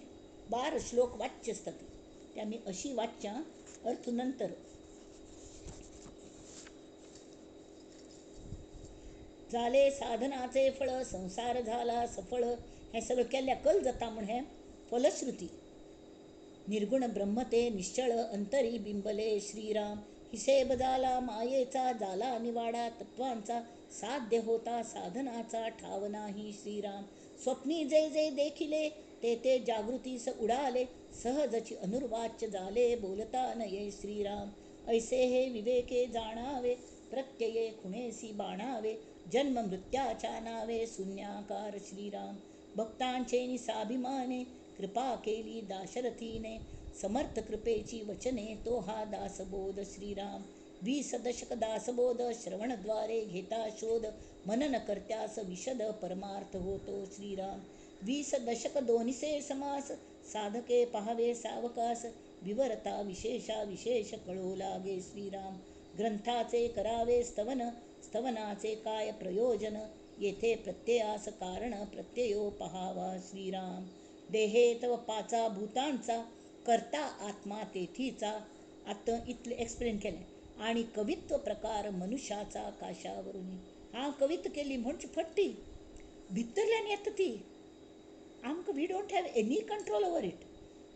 12 श्लोक वाच्चे असतात ते आमी अशी वाचच्या अर्थ नंतर. झाले साधनाचे फळ, संसार झाला सफळ. हे सगळं केल्या कल जाता म्हण हे फलश्रुती. निर्गुण ब्रह्मते निश्चळ अंतरी बिंबले श्रीराम. हिसेब झाला मायेचा, झाला निवाडा तत्वांचा, साध्य होता साधनाचा ठाव नाही श्रीराम. स्वप्नी जे जे देखिले ते ते जागृतीस उडाले, सहजची अनुर्वाच्य झाले बोलता नये श्रीराम. ऐसे हे विवेके जाणावे, प्रत्यये खुणेसी बाणावे, जन्म मृत्याच्या नावे शून्याकार श्रीराम. भक्तांचे निसाभिमाने कृपा केली दाशरथीने, समर्थ कृपेची वचने तो हा दासबोध श्रीराम. 20 दशक दासबोध श्रवणद्वारे घेता शोध, मनन करत्यास विशद परमार्थ होतो श्रीराम. 20 दशक दोन्हीसे समास, साधके पहावे सावकास, विवरता विशेषा विशेष कळो लागे श्रीराम. ग्रंथाचे करावे स्तवन, स्तवनाचे काय प्रयोजन, येथे प्रत्ययास कारण प्रत्ययो पहावा श्रीराम. देहे तव 5 भूतांचा, करता आत्मा तेथीचा. आता इतले एक्सप्लेन केले. आणि कवित्व प्रकार मनुष्याचा काशावरून. हा कवित्व केली म्हणजे फट्टी भितरल्यान येता ती आमकां. We don't have any control over it.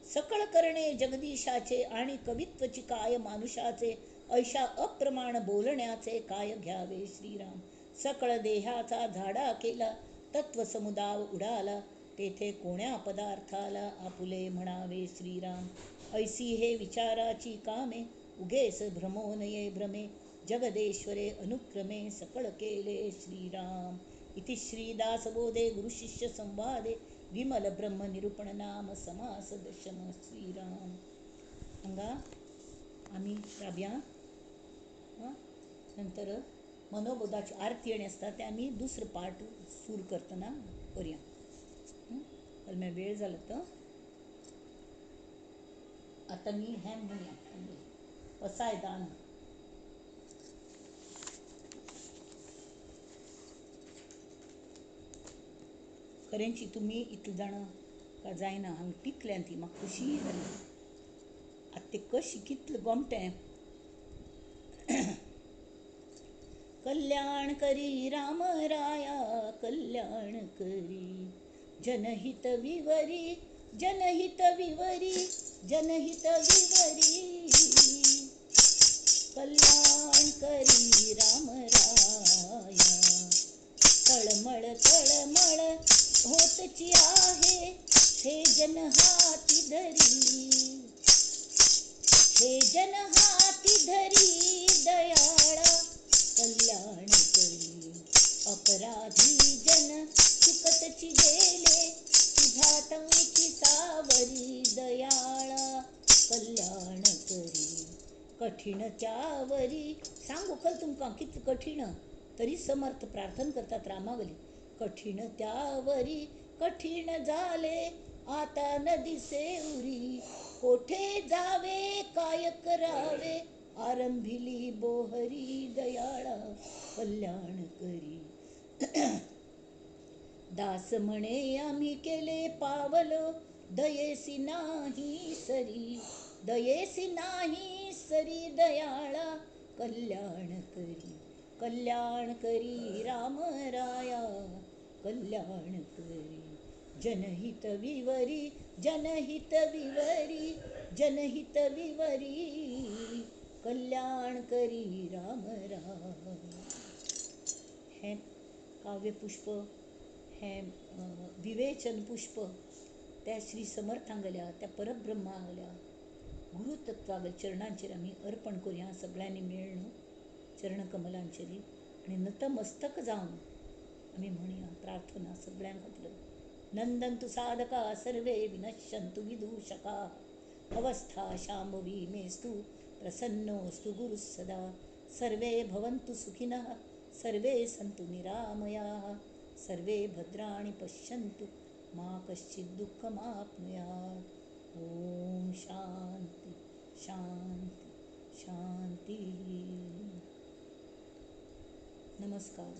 सकळ करणे जगदीशाचे आणि कवित्वची काय मानुषाचे, ऐशा अप्रमाण बोलण्याचे काय घ्यावे श्रीराम. सकळ देहाचा झाडा केला, तत्व समुदाव उडाला, तेथे कोण्या पदार्थाला आपुले म्हणावे श्रीराम. ऐसी हे विचाराची कामे, उगेस भ्रमो नये भ्रमे, जगदेश्वरे अनुक्रमे सकळ केले श्रीराम. इति श्रीदासबोधे गुरुशिष्य संवादे विमल ब्रह्म निरूपण नाम समास दशम श्रीराम. हांगा आमी राब्या नंतर मनोबोधाची आरती आणि आसता ते आमी दुसरो पार्ट सूर करतना करया. जाल्यार वेळ जालो तो आता मी हें म्हणया पसाय दान. खरेंची तुम्ही इतलें जाण का जायना हांगा टिकल्यान ती म्हाका खुशी जाली. आतां ते कशी कितलें गोमटें. कल्याण करी राम राया कल्याण करी, जनहित विवरी जनहित विवरी जनहित विवरी. कल्याण करी राम राया, तळमळ तळमळ होतची आहे हे जन हाती धरी, हे जन हाती धरी दयाळा कल्याण करी. अपराधी जन चुकतची गेले तुझ्या तंची सावरी दयाळा कल्याण करी. कठीण त्यावरी सांगू कल तुमकां कितलें कठीण तरी समर्थ प्रार्थना करतात रामावली. कठीण त्यावरी कठीण झाले आता न दिसे उरी, कोठे जावे काय करावे आरंभिली बोहरी दयाळा कल्याण करी. दास म्हणे आम्ही केले पावल दयेसी नाही सरी, दयेसी नाही सरी दयाळा कल्याण करी. कल्याण करी राम राया कल्याण करी. जनहित विवरी जनहित विवरी जनहित विवरी. कल्याण करी राम राया. हें काव्यपुष्प हें विवेचन पुष्प त्या श्री समर्थांगल्या त्या परब्रह्मांगल्या गुरुतत्वागल्या चरणांचेर आमी अर्पण करुया सगळ्यांनी मेळून चरणकमलांचेरी आनी नतमस्तक जावन आमी म्हणुया प्रार्थना सगळ्यां खातीर. नंदन्तु साधका सर्वे विनश्यन्तु विदूषका, अवस्था शाम्भवी मेस्तु प्रसन्नोऽस्तु गुरुः सदा. सर्वे भवन्तु सुखिनः सर्वे सन्तु निरामयाः, सर्वे भद्राणि पश्यन्तु मा कश्चित् दुःखमाप्नुयात्. ॐ शान्ति शान्ति शान्तिः. नमस्कार.